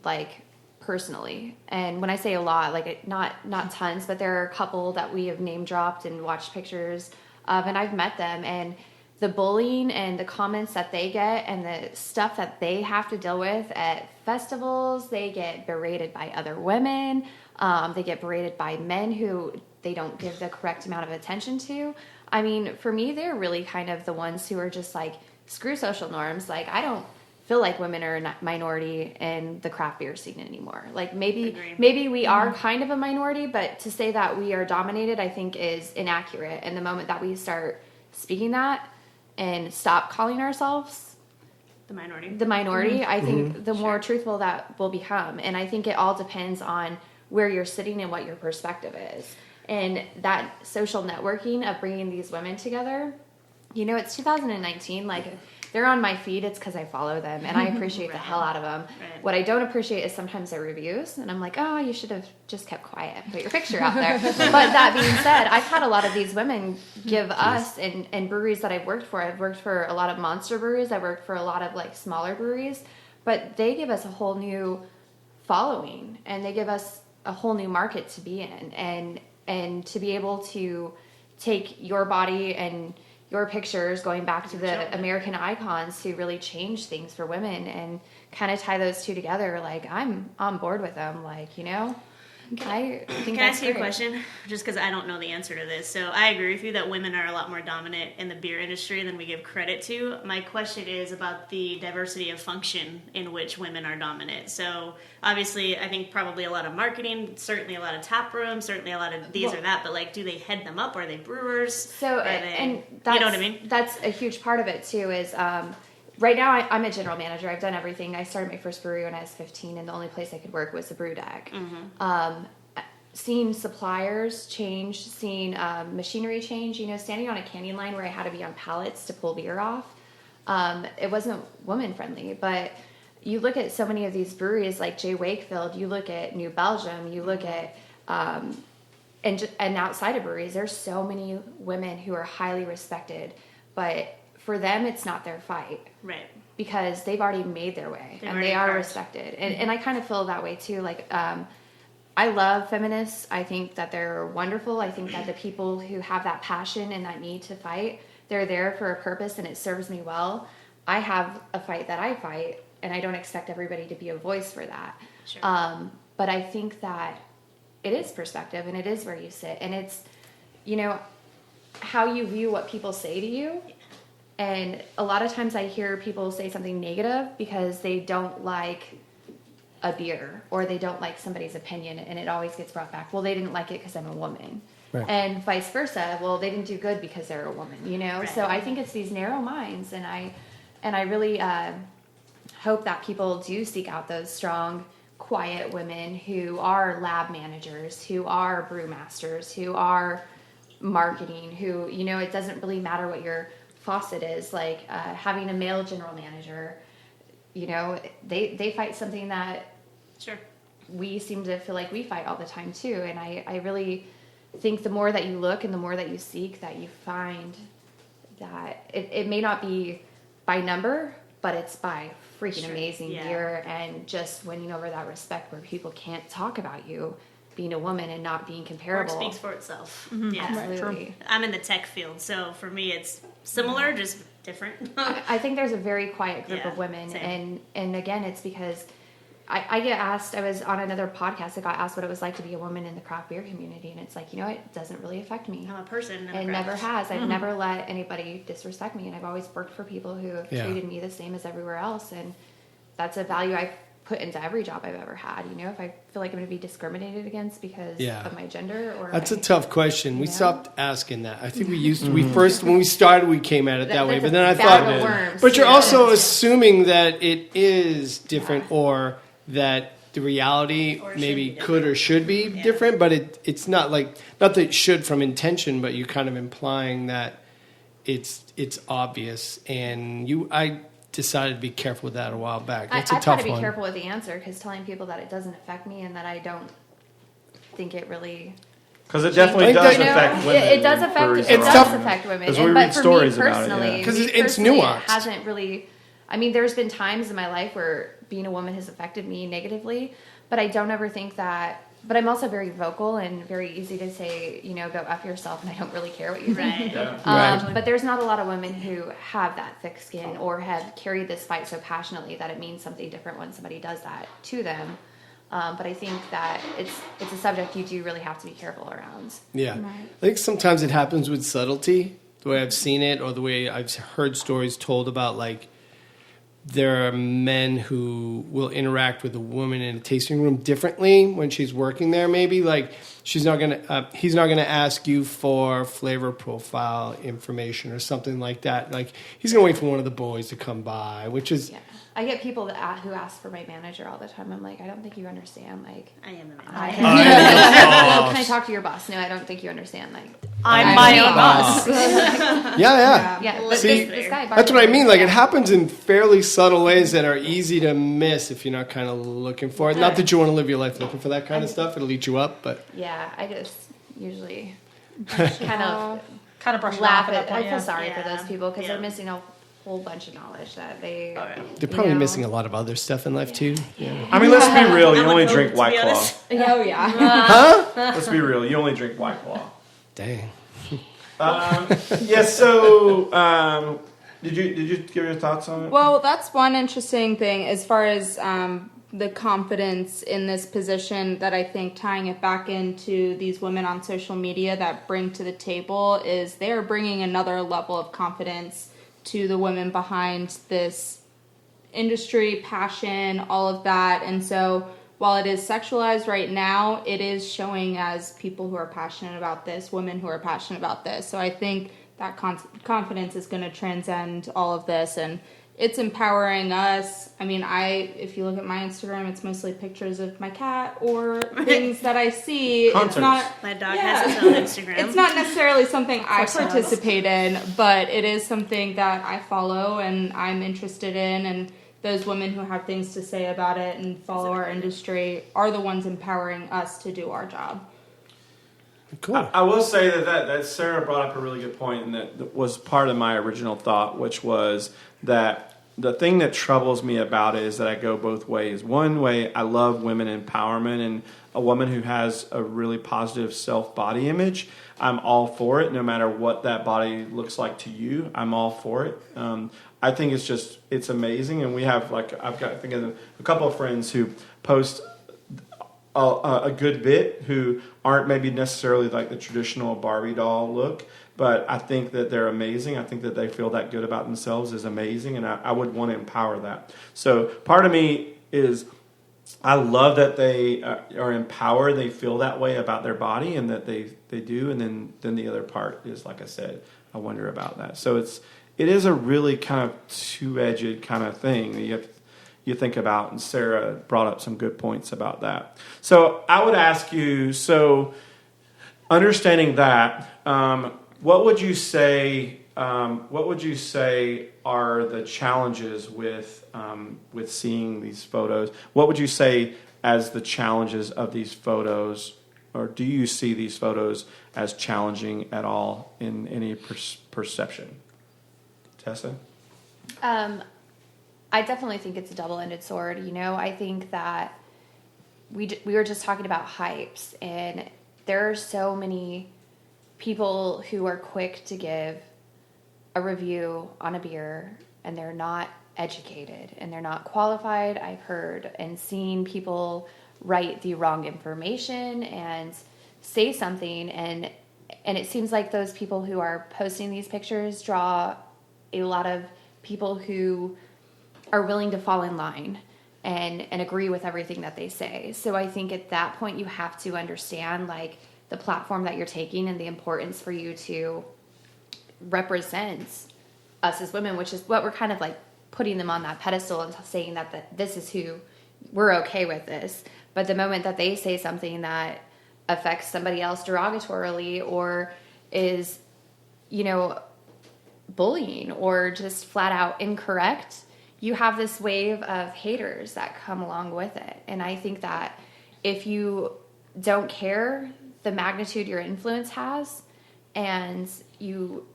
personally, and when I say a lot, not tons, but there are a couple that we have name dropped and watched pictures of, and I've met them, and the bullying and the comments that they get and the stuff that they have to deal with at festivals. They get berated by other women. They get berated by men who they don't give the correct amount of attention to. I mean, for me, they're really kind of the ones who are just screw social norms. I don't feel like women are a minority in the craft beer scene anymore. Agree. Maybe we are kind of a minority, but to say that we are dominated, I think, is inaccurate. And the moment that we start speaking that and stop calling ourselves The minority. the minority, I think the more truthful that will become. And I think it all depends on where you're sitting and what your perspective is. And that social networking of bringing these women together, it's 2019, they're on my feed, it's because I follow them, and I appreciate the hell out of them. Right. What I don't appreciate is sometimes their reviews, and I'm like, oh, you should have just kept quiet and put your picture out there. But that being said, I've had a lot of these women give us, and breweries that I've worked for a lot of monster breweries, I've worked for a lot of smaller breweries, but they give us a whole new following, and they give us a whole new market to be in, and to be able to take your body and your pictures going back to the American icons who really change things for women and kind of tie those two together. I'm on board with them. I think Can I that's ask you a great. question? Just because I don't know the answer to this. So I agree with you that women are a lot more dominant in the beer industry than we give credit to. My question is about the diversity of function in which women are dominant. So obviously, I think probably a lot of marketing, certainly a lot of tap rooms, certainly a lot of these or that. But do they head them up? Are they brewers? So, Are they, and that's, you know what I mean? That's a huge part of it too. Is right now I'm a general manager. I've done everything. I started my first brewery when I was 15, and the only place I could work was the brew deck. Seeing suppliers change, seeing machinery change. Standing on a canning line where I had to be on pallets to pull beer off. It wasn't woman friendly, but you look at so many of these breweries like J. Wakefield. You look at New Belgium. You look at and outside of breweries, there's so many women who are highly respected, but for them, it's not their fight. Right. Because they've already made their way They've and already they are carved. respected. And I kind of feel that way too. I love feminists. I think that they're wonderful. I think that the people who have that passion and that need to fight, they're there for a purpose and it serves me well. I have a fight that I fight, and I don't expect everybody to be a voice for that. Sure. But I think that it is perspective and it is where you sit, and it's, how you view what people say to you. And a lot of times I hear people say something negative because they don't like a beer or they don't like somebody's opinion, and it always gets brought back. Well, they didn't like it because I'm a woman. Right. And vice versa. Well, they didn't do good because they're a woman, Right. So I think it's these narrow minds, and I really hope that people do seek out those strong, quiet women who are lab managers, who are brewmasters, who are marketing, who, it doesn't really matter what your faucet is, like having a male general manager, they fight something that Sure. we seem to feel like we fight all the time too. And I really think the more that you look and the more that you seek, that you find that it may not be by number, but it's by freaking amazing gear and just winning over that respect where people can't talk about you being a woman and not being comparable. Work speaks for itself. Yeah. Absolutely. I'm in the tech field, so for me it's similar, just different. I think there's a very quiet group Yeah, of women, same. and again, it's because I get asked. I was on another podcast. I got asked what it was like to be a woman in the craft beer community, and it's like, it doesn't really affect me. I'm a person. It never has. I've never let anybody disrespect me, and I've always worked for people who have treated me the same as everywhere else, and that's a value I've put into every job I've ever had. If I feel like I'm going to be discriminated against because of my gender, or that's a tough question. We stopped asking that. I think we used to. We first, when we started, we came at it that way, but then I thought, but you're also assuming that it is different, or that the reality maybe could or should be different, but it's not like, not that it should from intention, but you're kind of implying that it's obvious. And I decided to be careful with that a while back. That's a tough one. I try to be careful with the answer, because telling people that it doesn't affect me and that I don't think it really... Because it definitely does affect women. It does affect women. Because we read stories about it. Because it's nuanced. It hasn't really... I mean, there's been times in my life where being a woman has affected me negatively, but I don't ever think that... But I'm also very vocal and very easy to say, go F yourself, and I don't really care what you think. But there's not a lot of women who have that thick skin or have carried this fight so passionately that it means something different when somebody does that to them. But I think that it's a subject you do really have to be careful around. Yeah. Right. I think sometimes it happens with subtlety, the way I've seen it, or the way I've heard stories told about, like, there are men who will interact with a woman in a tasting room differently when she's working there. Maybe like he's not gonna ask you for flavor profile information or something like that. Like he's gonna wait for one of the boys to come by, which is. Yeah. I get people who ask for my manager all the time. I'm like, I don't think you understand. Like, I am the manager. Can I talk to your boss? No, I don't think you understand. Like, I'm my own boss. Yeah. See, this guy, that's what I mean. Like, it happens in fairly subtle ways that are easy to miss if you're not kind of looking for it. Not that you want to live your life looking for that kind of stuff. It'll eat you up, but yeah, I just usually kind of brush laugh it off. I feel sorry for those people because they're missing a whole bunch of knowledge that they're probably missing a lot of other stuff in life too. Yeah. I mean, let's be real. You only drink White Claw. Oh yeah. Huh? Let's be real. You only drink White Claw. Dang. So did you give your thoughts on it? Well, that's one interesting thing as far as the confidence in this position that I think tying it back into these women on social media that bring to the table is they're bringing another level of confidence to the women behind this industry, passion, all of that. And so while it is sexualized right now, it is showing as people who are passionate about this, women who are passionate about this. So I think that confidence is going to transcend all of this, and it's empowering us. I mean, if you look at my Instagram, it's mostly pictures of my cat or things that I see. Hunters. It's not. My dog has its own Instagram. It's not necessarily something I participate in, but it is something that I follow and I'm interested in. And those women who have things to say about it and follow our industry are the ones empowering us to do our job. Cool. I will say that Sarah brought up a really good point, and that was part of my original thought, which was that the thing that troubles me about it is that I go both ways. One way, I love women empowerment, and a woman who has a really positive self-body image, I'm all for it, no matter what that body looks like to you. I'm all for it. I think it's amazing, and we have I've got a couple of friends who post a good bit who aren't maybe necessarily like the traditional Barbie doll look, but I think that they're amazing. I think that they feel that good about themselves is amazing, and I would want to empower that. So part of me is I love that they are empowered. They feel that way about their body, and that they do. And then the other part is, like I said, I wonder about that. So it is a really kind of two-edged kind of thing that you think about, and Sarah brought up some good points about that. So I would ask you, understanding that, what would you say are the challenges with seeing these photos? What would you say as the challenges of these photos, or do you see these photos as challenging at all in any perception? Tessa? I definitely think it's a double-ended sword. I think that we were just talking about hypes, and there are so many people who are quick to give a review on a beer, and they're not educated and they're not qualified. I've heard and seen people write the wrong information and say something, and it seems like those people who are posting these pictures draw a lot of people who are willing to fall in line and agree with everything that they say. So I think at that point you have to understand like the platform that you're taking and the importance for you to represent us as women, which is what we're kind of like putting them on that pedestal and saying that this is who we're okay with this. But the moment that they say something that affects somebody else derogatorily or is, bullying or just flat out incorrect, you have this wave of haters that come along with it. And I think that if you don't care the magnitude your influence has and you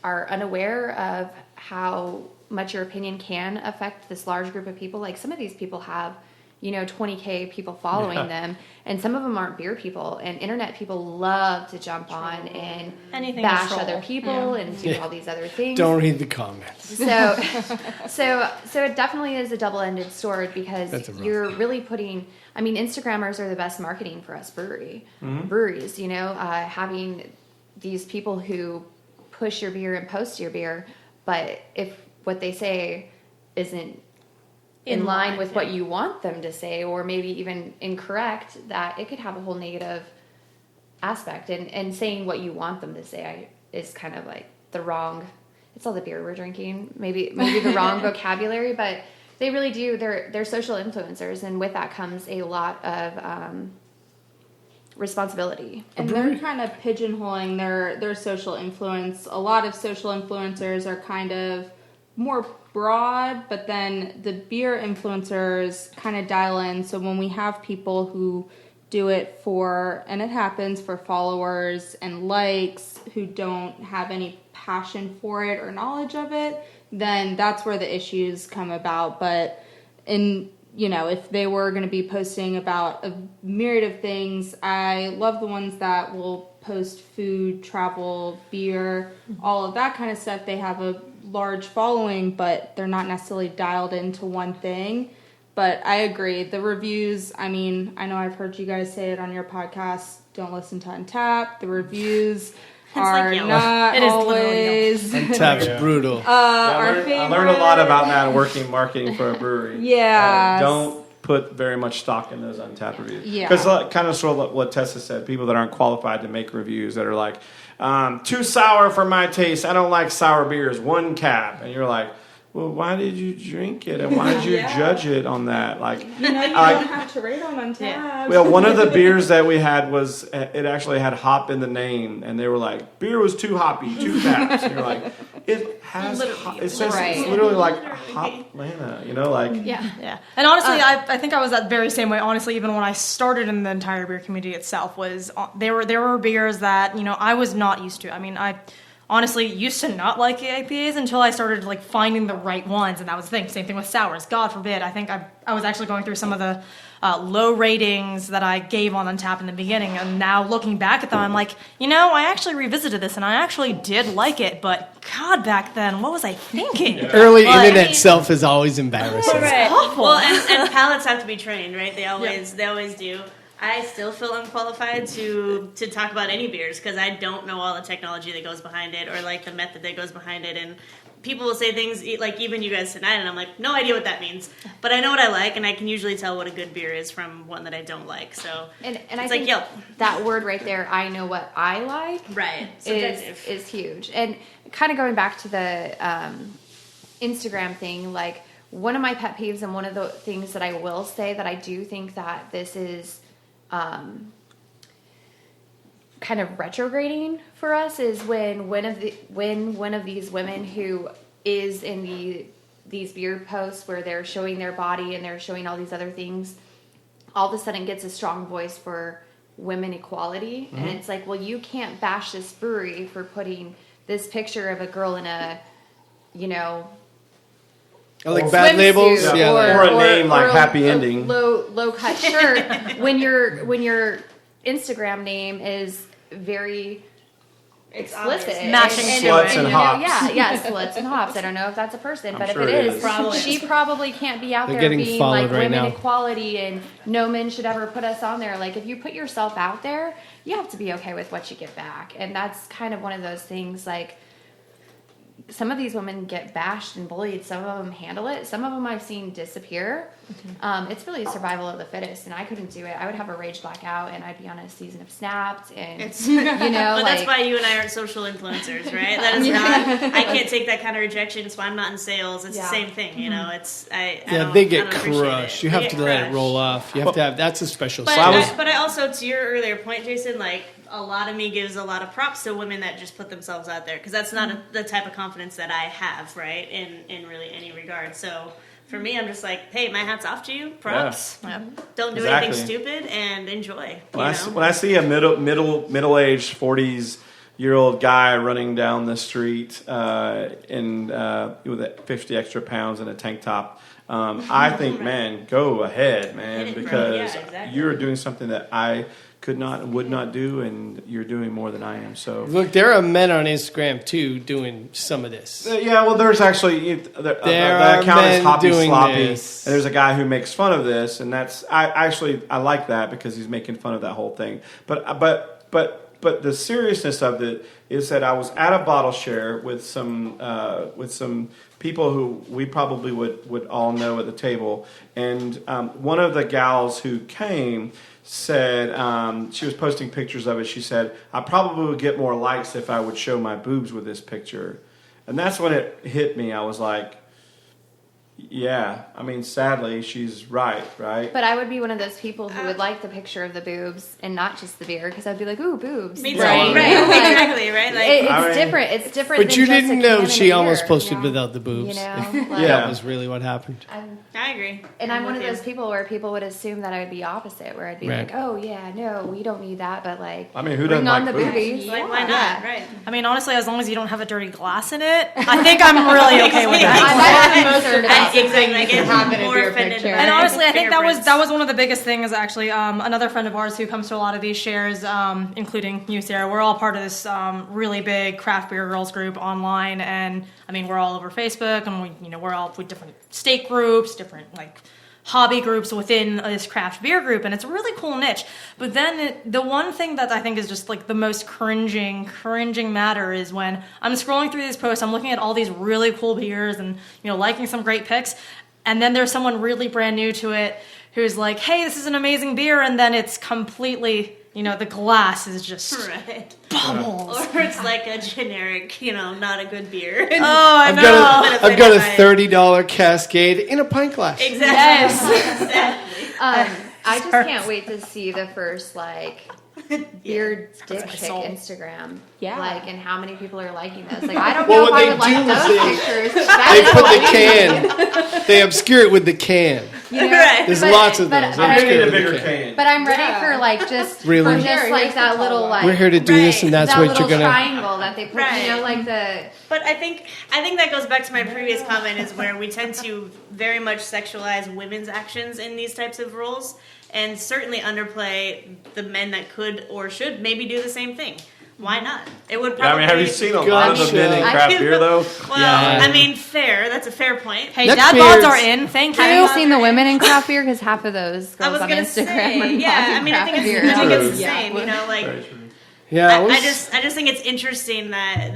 are unaware of how much your opinion can affect this large group of people, like some of these people have 20K people following them, and some of them aren't beer people, and internet people love to jump on and bash other people and do all these other things. Don't read the comments. So it definitely is a double-ended sword because you're really putting, Instagrammers are the best marketing for us breweries, having these people who push your beer and post your beer, but if what they say isn't in line with what you want them to say, or maybe even incorrect, that it could have a whole negative aspect. And saying what you want them to say is kind of like the wrong, it's all the beer we're drinking, maybe the wrong vocabulary, but they really do, they're social influencers, and with that comes a lot of responsibility. And they're kind of pigeonholing their social influence. A lot of social influencers are kind of more broad, but then the beer influencers kind of dial in. So when we have people who do it for, and it happens, for followers and likes, who don't have any passion for it or knowledge of it, then that's where the issues come about. But if they were going to be posting about a myriad of things, I love the ones that will post food, travel, beer, all of that kind of stuff. They have a large following, but they're not necessarily dialed into one thing. But I agree. The reviews, I know I've heard you guys say it on your podcast, don't listen to Untapped. The reviews are not always... Untapped's brutal. I learned a lot about that working marketing for a brewery. Yeah. Don't put very much stock in those Untapped reviews. Yeah. Because kind of sort of what Tessa said, people that aren't qualified to make reviews that are like, too sour for my taste, I don't like sour beers, 1 cab. And you're like, well, why did you drink it? And why did you judge it on that? Like, you don't have to rate on Untapped. Yeah. Well, one of the beers that we had was, it actually had hop in the name. And they were like, beer was too hoppy, 2 caps. And you're like, it has, it says it's literally like hop Lana, Yeah. And honestly, I think I was that very same way, honestly, even when I started in the entire beer community itself, was there were beers that, I was not used to. I honestly used to not like IPAs until I started finding the right ones, and that was the thing. Same thing with sours. God forbid. I think I was actually going through some of the low ratings that I gave on Untapped in the beginning, and now looking back at them, I'm like, I actually revisited this, and I actually did like it, but God, back then, what was I thinking? Yeah. Early internet self is always embarrassing. Right. It's awful. Well, and palates have to be trained, right? They always do. I still feel unqualified to talk about any beers because I don't know all the technology that goes behind it or the method that goes behind it. And people will say things like even you guys tonight, and I'm like, no idea what that means. But I know what I like, and I can usually tell what a good beer is from one that I don't like. So and it's I think that word right there, I know what I like, right, is huge. And kind of going back to the Instagram thing, one of my pet peeves and one of the things that I will say that I do think that this is kind of retrograding for us is when one of these women who is in these beer posts where they're showing their body and they're showing all these other things, all of a sudden gets a strong voice for women equality. And it's like, well, you can't bash this brewery for putting this picture of a girl in a, like bad labels, swimsuit or a name like Happy Ending, low cut shirt when your Instagram name is very explicit, matching sluts and hops. Sluts and hops. I don't know if that's a person, but sure if it it is. is, she probably can't be out They're there getting being followed like right women now. equality and no men should ever put us on there. Like if you put yourself out there, you have to be okay with what you get back, and that's kind of one of those things. Like some of these women get bashed and bullied. Some of them handle it. Some of them I've seen disappear. It's really survival of the fittest, and I couldn't do it. I would have a rage blackout, and I'd be on a season of Snapped, and But that's why you and I aren't social influencers, right? That is not. I can't take that kind of rejection, so I'm not in sales. It's the same thing, It's they get crushed. You have to let it crushed. roll off. You have to have. That's a special. But sauce. I also, to your earlier point, Jason, like a lot of me gives a lot of props to women that just put themselves out there because that's not the type of confidence that I have, right? In really any regard. So for me, I'm just like, hey, my hat's off to you. Props. Yeah. Don't do anything stupid and enjoy. When I see a middle-aged 40s-year-old guy running down the street with 50 extra pounds and a tank top, I think, man, go ahead, man, because you're doing something that I could not and would not do, and you're doing more than I am. So look, there are men on Instagram too doing some of this. well, there's actually the account is Hoppy Sloppy, and there's a guy who makes fun of this, and that's I like that because he's making fun of that whole thing. But the seriousness of it is that I was at a bottle share with some people who we probably would all know at the table, and one of the gals who came said she was posting pictures of it. She said, I probably would get more likes if I would show my boobs with this picture. And that's when it hit me. I was like, yeah, I mean, sadly, she's right? But I would be one of those people who would like the picture of the boobs and not just the beer because I'd be like, ooh, boobs. Me too. Right, exactly, right? Like, it's different. It's different. But you than didn't just a know can she and a almost beer, posted without the boobs. That was really what happened. I agree. And I'm one of those people where people would assume that I would be opposite, where I'd be like, oh, yeah, no, we don't need that, but like, I mean, who bring doesn't on like the boobs? boobies. Like, why not? Right. I mean, honestly, as long as you don't have a dirty glass in it, I think I'm really okay with that. I'm most concerned about Exactly. Like, to have in a more beer offended picture. by And honestly, I think that fingerprints. was one of the biggest things. Actually, another friend of ours who comes to a lot of these shares, including you, Sarah. We're all part of this really big craft beer girls group online, and I mean, we're all over Facebook, and we're all with different state groups, different like hobby groups within this craft beer group, and it's a really cool niche. But then the one thing that I think is just like the most cringing matter is when I'm scrolling through these posts, I'm looking at all these really cool beers and liking some great picks, and then there's someone really brand new to it who's like, hey, this is an amazing beer, and then it's completely, the glass is just bubbles. Or it's like a generic, not a good beer. Oh, I know. I've got a $30 Cascade in a pint glass. Exactly. Yes. I just can't wait to see the first beer dick pic soul. Instagram. Yeah. And how many people are liking this. I don't Well, know what if I would they like do those is pictures. They put the can. They obscure it with the can. Right. There's lots of those. I Obscure need a with the bigger can. can. But I'm ready for just Really? for just that little We're here to do this, and that's that what little you're gonna. triangle that they put. Right. But I think that goes back to my previous comment is where we tend to very much sexualize women's actions in these types of roles, and certainly underplay the men that could or should maybe do the same thing. Why not? It would probably. have you seen a lot of the men in craft beer though? Well, Yeah. I mean, fair. That's a fair point. Hey, That dad beer's- bods are in. Thank you. Have you seen the women in craft beer? Because half of those I girls was on gonna Instagram say, are yeah. I mean, I think it's the same. Very true. Yeah, I just think it's interesting that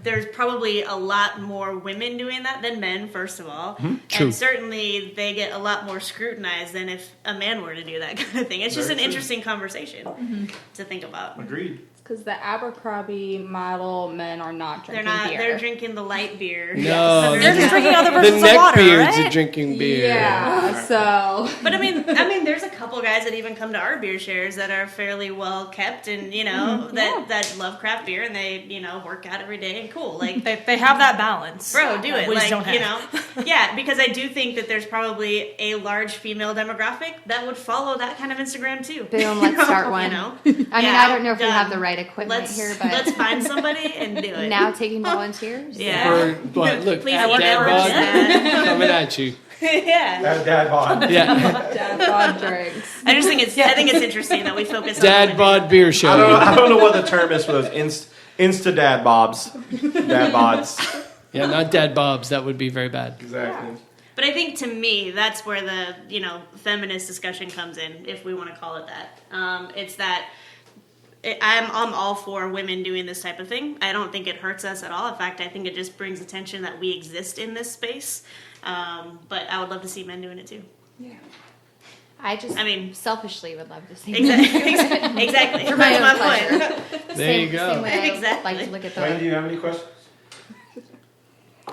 there's probably a lot more women doing that than men, first of all. True. And certainly they get a lot more scrutinized than if a man were to do that kind of thing. It's just Very an true. interesting conversation to think about. Agreed. Because the Abercrombie model men are not They're drinking not. beer. They're drinking the light beer. No, They're just drinking other the versions of water, neckbeards right? are drinking beer. Yeah, so. But I mean, there's a couple guys that even come to our beer shares that are fairly well kept, and that love craft beer, and they work out every day and cool. Like They have that balance. bro, do it. We Like just don't have. yeah, because I do think that there's probably a large female demographic that would follow that kind of Instagram too. Boom, let's start one. I don't know if we have the right equipment here, but let's find somebody and do it. now taking volunteers. Yeah. Look, Please Dad email bod us. coming at you. Yeah. Dad bod. Yeah, Dad bod drinks. I just think it's interesting that we focus on Dad women. bod beer show. I don't know what the term is for those Insta dad bobs. Dad bods. Yeah, not Dad bobs. That would be very bad. Exactly. But I think to me, that's where the feminist discussion comes in, if we want to call it that. It's that I'm all for women doing this type of thing. I don't think it hurts us at all. In fact, I think it just brings attention that we exist in this space. But I would love to see men doing it too. Yeah. Selfishly would love to see. Exactly. For my That's own my pleasure. point. There you go. Same way I Exactly. like to look at Wayne, do the. you have any questions?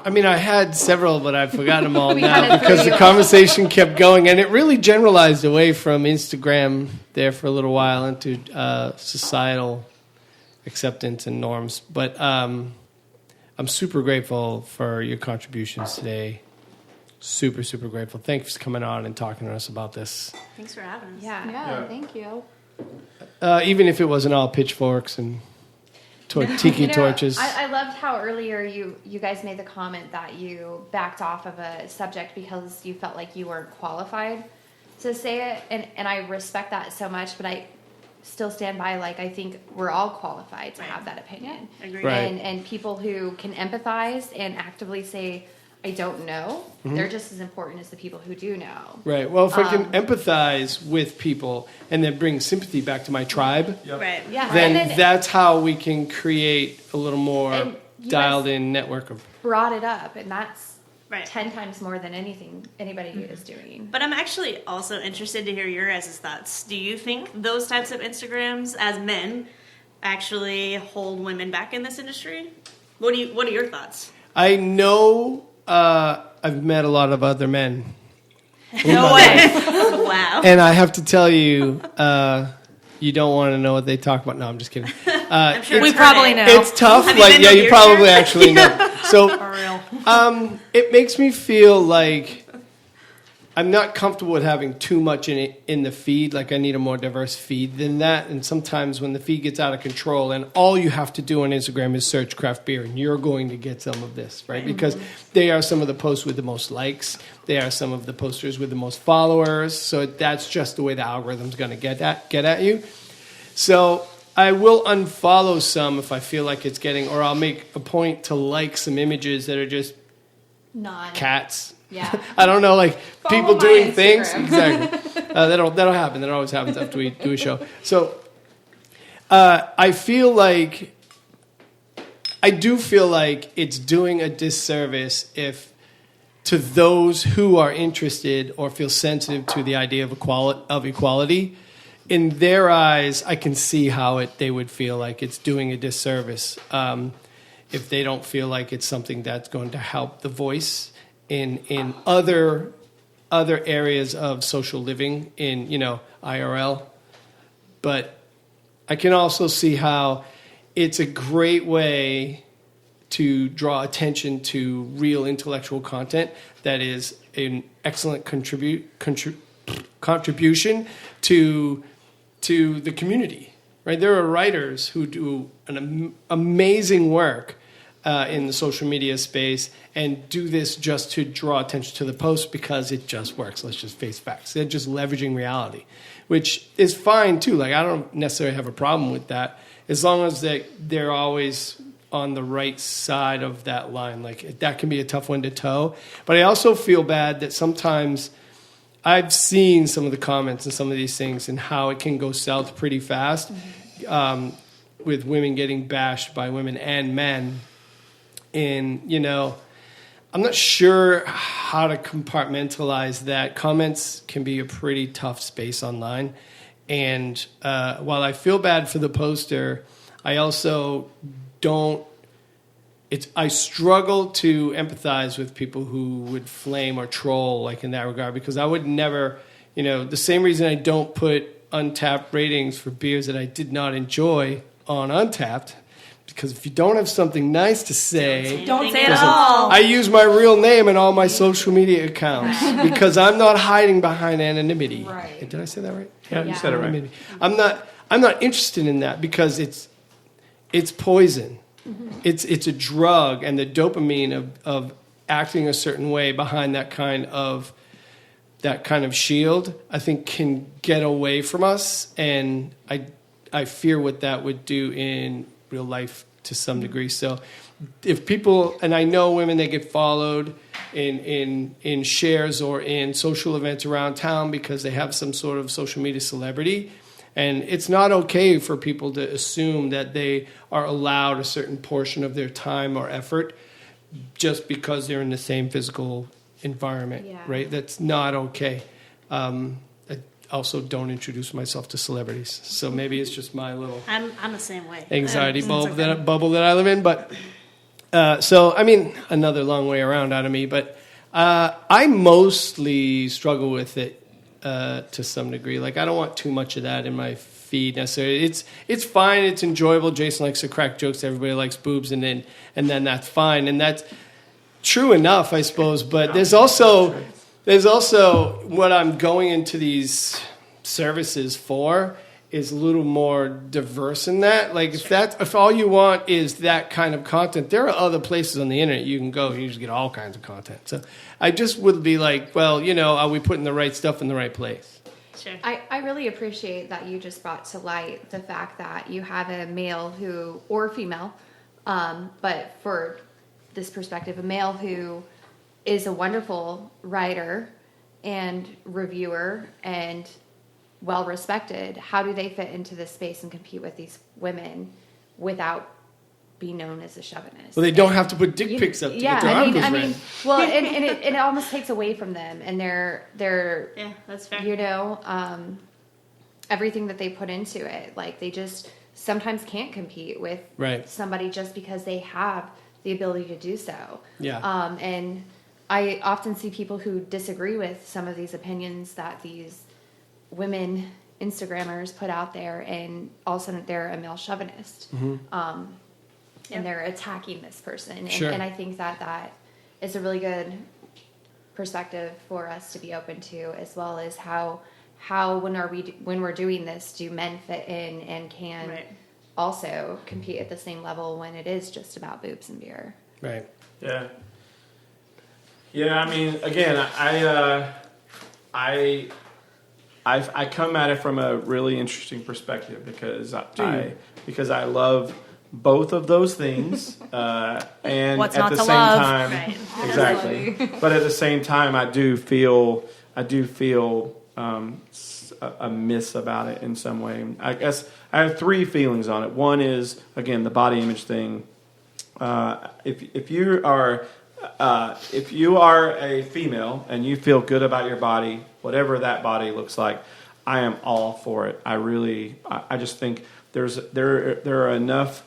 I mean, I had several, but I've forgotten them all We now kinda because threw the you conversation kept going, and it really generalized away from Instagram there for a little while into societal acceptance and norms. But I'm super grateful for your contributions today. Super, super grateful. Thanks for coming on and talking to us about this. Thanks for having us. Yeah. Yeah, thank you. Even if it wasn't all pitchforks and tiki torches. I loved how earlier you guys made the comment that you backed off of a subject because you felt like you weren't qualified to say it, and I respect that so much, but I still stand by, like, I think we're all qualified to have that opinion. Yeah, agreed. Right. And people who can empathize and actively say, I don't know, they're just as important as the people who do know. Right. Well, if I can empathize with people and then bring sympathy back to my tribe, Right. Yeah. then, and then that's how we can create a little more And you dialed-in network of. brought it up, and that's Right. 10 times more than anything anybody is doing. But I'm actually also interested to hear your guys' thoughts. Do you think those types of Instagrams as men actually hold women back in this industry? What are your thoughts? I know I've met a lot of other men, No way. Wow. and I have to tell you, you don't want to know what they talk about. No, I'm just kidding. I'm sure We it's probably hard. know. It's tough. Have you Like, been yeah, to you beer probably share? actually know. So, For real. it makes me feel like I'm not comfortable with having too much in the feed. Like, I need a more diverse feed than that. And sometimes when the feed gets out of control, and all you have to do on Instagram is search craft beer, and you're going to get some of this, right? Because they are some of the posts with the most likes. They are some of the posters with the most followers. So that's just the way the algorithm's going to get at you. So I will unfollow some if I feel like it's getting, or I'll make a point to like some images that are just cats. Yeah. I don't know, like Follow people my doing things. Instagram. Exactly. That'll happen. That always happens after we do a show. So I do feel like it's doing a disservice if to those who are interested or feel sensitive to the idea of equality. In their eyes, I can see how they would feel like it's doing a disservice if they don't feel like it's something that's going to help the voice in other areas of social living in IRL. But I can also see how it's a great way to draw attention to real intellectual content that is an excellent contribution to the community, right? There are writers who do an amazing work in the social media space and do this just to draw attention to the post because it just works. Let's just face facts. They're just leveraging reality, which is fine too. Like, I don't necessarily have a problem with that as long as they're always on the right side of that line. Like, that can be a tough one to toe. But I also feel bad that sometimes I've seen some of the comments and some of these things and how it can go south pretty fast with women getting bashed by women and men. And, I'm not sure how to compartmentalize that. Comments can be a pretty tough space online. And while I feel bad for the poster, I also don't. I struggle to empathize with people who would flame or troll like in that regard, because I would never, the same reason I don't put Untapped ratings for beers that I did not enjoy on Untapped, because if you don't have something nice to say, Don't say it at all. I use my real name in all my social media accounts because I'm not hiding behind anonymity. Right. Did I say that right? Yeah, you said it right. Anonymity. I'm not interested in that because it's poison. Mm-hmm. It's a drug, and the dopamine of acting a certain way behind that kind of shield, I think, can get away from us, and I fear what that would do in real life to some degree. So if people, and I know women that get followed in shares or in social events around town because they have some sort of social media celebrity. And it's not okay for people to assume that they are allowed a certain portion of their time or effort just because they're in the same physical environment, right? That's not okay. I also don't introduce myself to celebrities, so maybe it's just my little I'm the same way. anxiety bubble that I live in. But so I mean, another long way around out of me. But I mostly struggle with it. To some degree, like I don't want too much of that in my feed necessarily. It's fine, it's enjoyable. Jason likes to crack jokes. Everybody likes boobs, and then that's fine, and that's true enough, I suppose. But there's also what I'm going into these services for is a little more diverse in that. Like if all you want is that kind of content, there are other places on the internet you can go. You just get all kinds of content. So I just would be like, well, are we putting the right stuff in the right place? Sure. I really appreciate that you just brought to light the fact that you have a male or female, but for this perspective, a male who is a wonderful writer and reviewer and well respected. How do they fit into this space and compete with these women without being known as a chauvinist? Well, they don't have to put dick pics up to get their articles read. Well, and it almost takes away from them and their that's fair. Everything that they put into it. Like they just sometimes can't compete with somebody just because they have the ability to do so. Yeah. And I often see people who disagree with some of these opinions that these women Instagrammers put out there, and all of a sudden they're a male chauvinist. Mm-hmm. And they're attacking this person. Sure. And I think that is a really good perspective for us to be open to, as well as how when we're doing this, do men fit in and can also compete at the same level when it is just about boobs and beer. Right. Yeah. Yeah, I mean, again, I come at it from a really interesting perspective because I love both of those things, and What's at not the to same love? time, Right. exactly. But at the same time, I do feel a miss about it in some way. I guess I have three feelings on it. One is, again, the body image thing. If you are a female and you feel good about your body, whatever that body looks like, I am all for it. I just think there are enough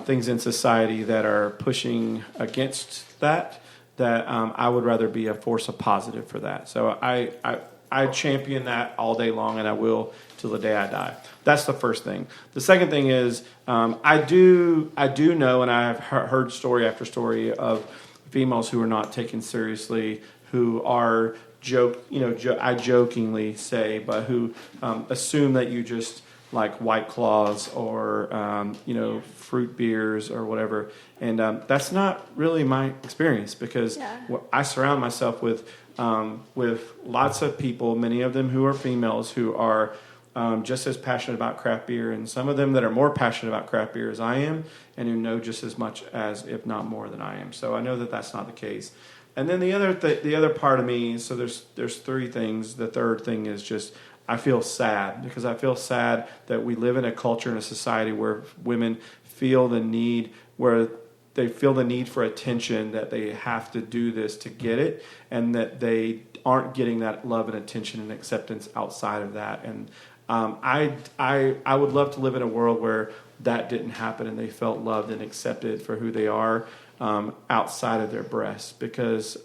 things in society that are pushing against that I would rather be a force of positive for that. So I champion that all day long, and I will till the day I die. That's the first thing. The second thing is I do know, and I have heard story after story of females who are not taken seriously, who are I jokingly say, but who assume that you just like White Claws or fruit beers or whatever, and that's not really my experience because I surround myself with lots of people, many of them who are females, who are just as passionate about craft beer, and some of them that are more passionate about craft beer as I am, and who know just as much as, if not more than I am. So I know that that's not the case. And then the other part of me, so there's three things. The third thing is just I feel sad, because I feel sad that we live in a culture and a society where women feel the need, for attention, that they have to do this to get it, and that they aren't getting that love and attention and acceptance outside of that. And I would love to live in a world where that didn't happen and they felt loved and accepted for who they are outside of their breasts, because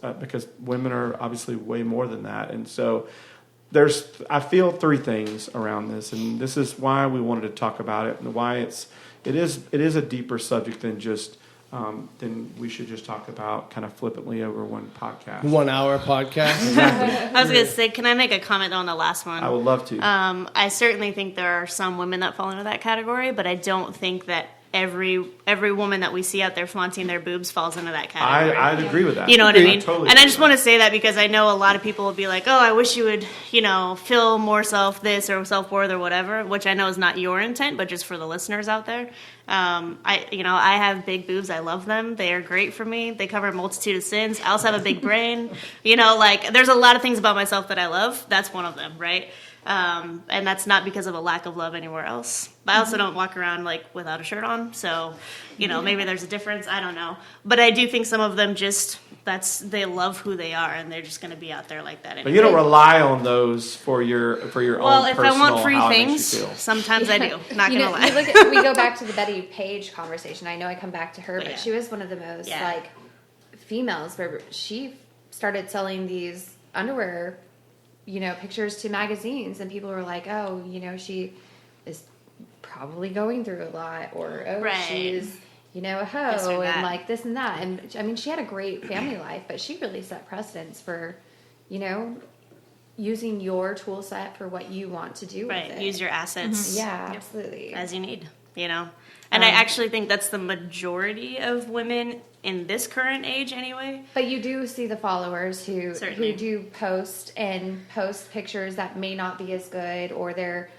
women are obviously way more than that. And so I feel three things around this, and this is why we wanted to talk about it, and why it is a deeper subject than just then we should just talk about kind of flippantly over one podcast. 1 hour podcast. Exactly. I was going to say, can I make a comment on the last one? I would love to. I certainly think there are some women that fall into that category, but I don't think that every woman that we see out there flaunting their boobs falls into that category. I'd agree with that. You know what I mean? Totally and I just want to say that because I know a lot of people will be like, oh, I wish you would, feel more self this or self-worth or whatever, which I know is not your intent, but just for the listeners out there. I have big boobs. I love them. They are great for me. They cover a multitude of sins. I also have a big brain. There's a lot of things about myself that I love. That's one of them, right? And that's not because of a lack of love anywhere else. But I also don't walk around without a shirt on. So, maybe there's a difference. I don't know. But I do think some of them they love who they are, and they're just going to be out there like that anyway. But you don't rely on those for your own personal. Well, if I want free how it makes things, you feel. sometimes I do. Not going to lie. We go back to the Betty Page conversation. I know I come back to her, but she was one of the most females where she started selling these underwear, pictures to magazines, and people were like, oh, she is probably going through a lot, or she's a hoe, and this and that. And I mean, she had a great family life, but she really set precedence for using your tool set for what you want to do with it. Use your assets absolutely as you need, and I actually think that's the majority of women in this current age anyway. But you do see the followers who do post pictures that may not be as good, or their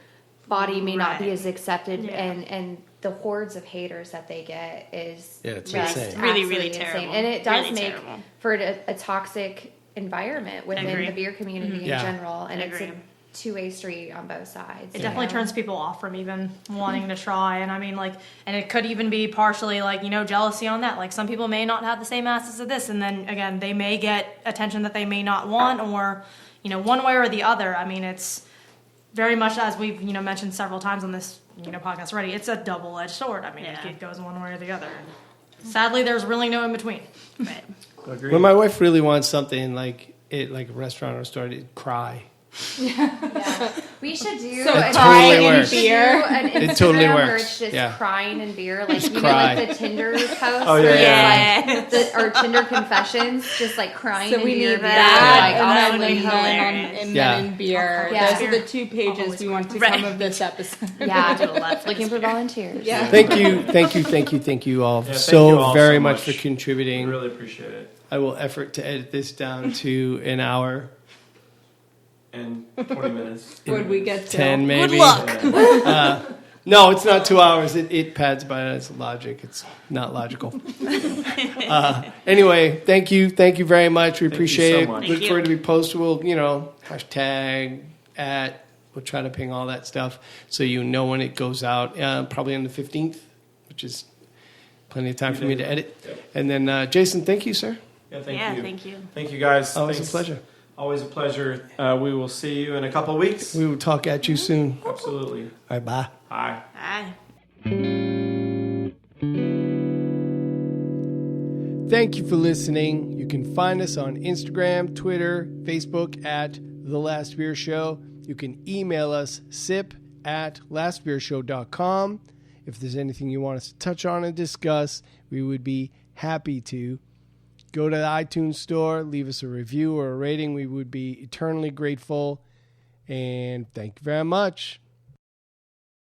body may not be as accepted, and the hordes of haters that they get is it's just insane. Really, absolutely really terrible. insane. And it does really make terrible. for a toxic environment within the beer community in general, and it's a two-way street on both sides. It definitely turns people off from even wanting to try. And I mean, and it could even be partially jealousy on that. Some people may not have the same assets as this, and then again, they may get attention that they may not want, or, one way or the other. I mean, it's very much, as we've, mentioned several times on this, podcast already, it's a double-edged sword. I mean, it goes one way or the other. Sadly, there's really no in between. Right. Agreed. When my wife really wants something like a restaurant or store, to cry. We should do It totally works. Beer. An Instagram It totally works. where it's just crying and beer, Just cry. the Tinder posts, or Tinder confessions, just crying. So and we beer need that, and and men and beer. Yeah. Those are the 2 pages we want to come of this episode. Looking for volunteers. Yeah. Thank you all so very much for We contributing. really appreciate it. I will effort to edit this down to an hour. And 20 minutes. Would we get to 10 maybe. Good luck. No, it's not 2 hours. It pads by its logic. It's not logical. Anyway, thank you very much. We appreciate so it. much. Look Thank for it you. to be posted. We'll, hashtag we'll try to ping all that stuff so you know when it goes out. Probably on the 15th, which is plenty of time for me to edit. Yep. And then, Jason, thank you, sir. Yeah, thank you. Thank you. Thank you, guys. Always Thanks. a pleasure. Always a pleasure. We will see you in a couple of weeks. We will talk at you soon. Absolutely. All right, bye. Bye. Bye. Thank you for listening. You can find us on Instagram, Twitter, Facebook at The Last Beer Show. You can email us sip@lastbeershow.com. If there's anything you want us to touch on and discuss, we would be happy to. Go to the iTunes store, leave us a review or a rating. We would be eternally grateful. And thank you very much.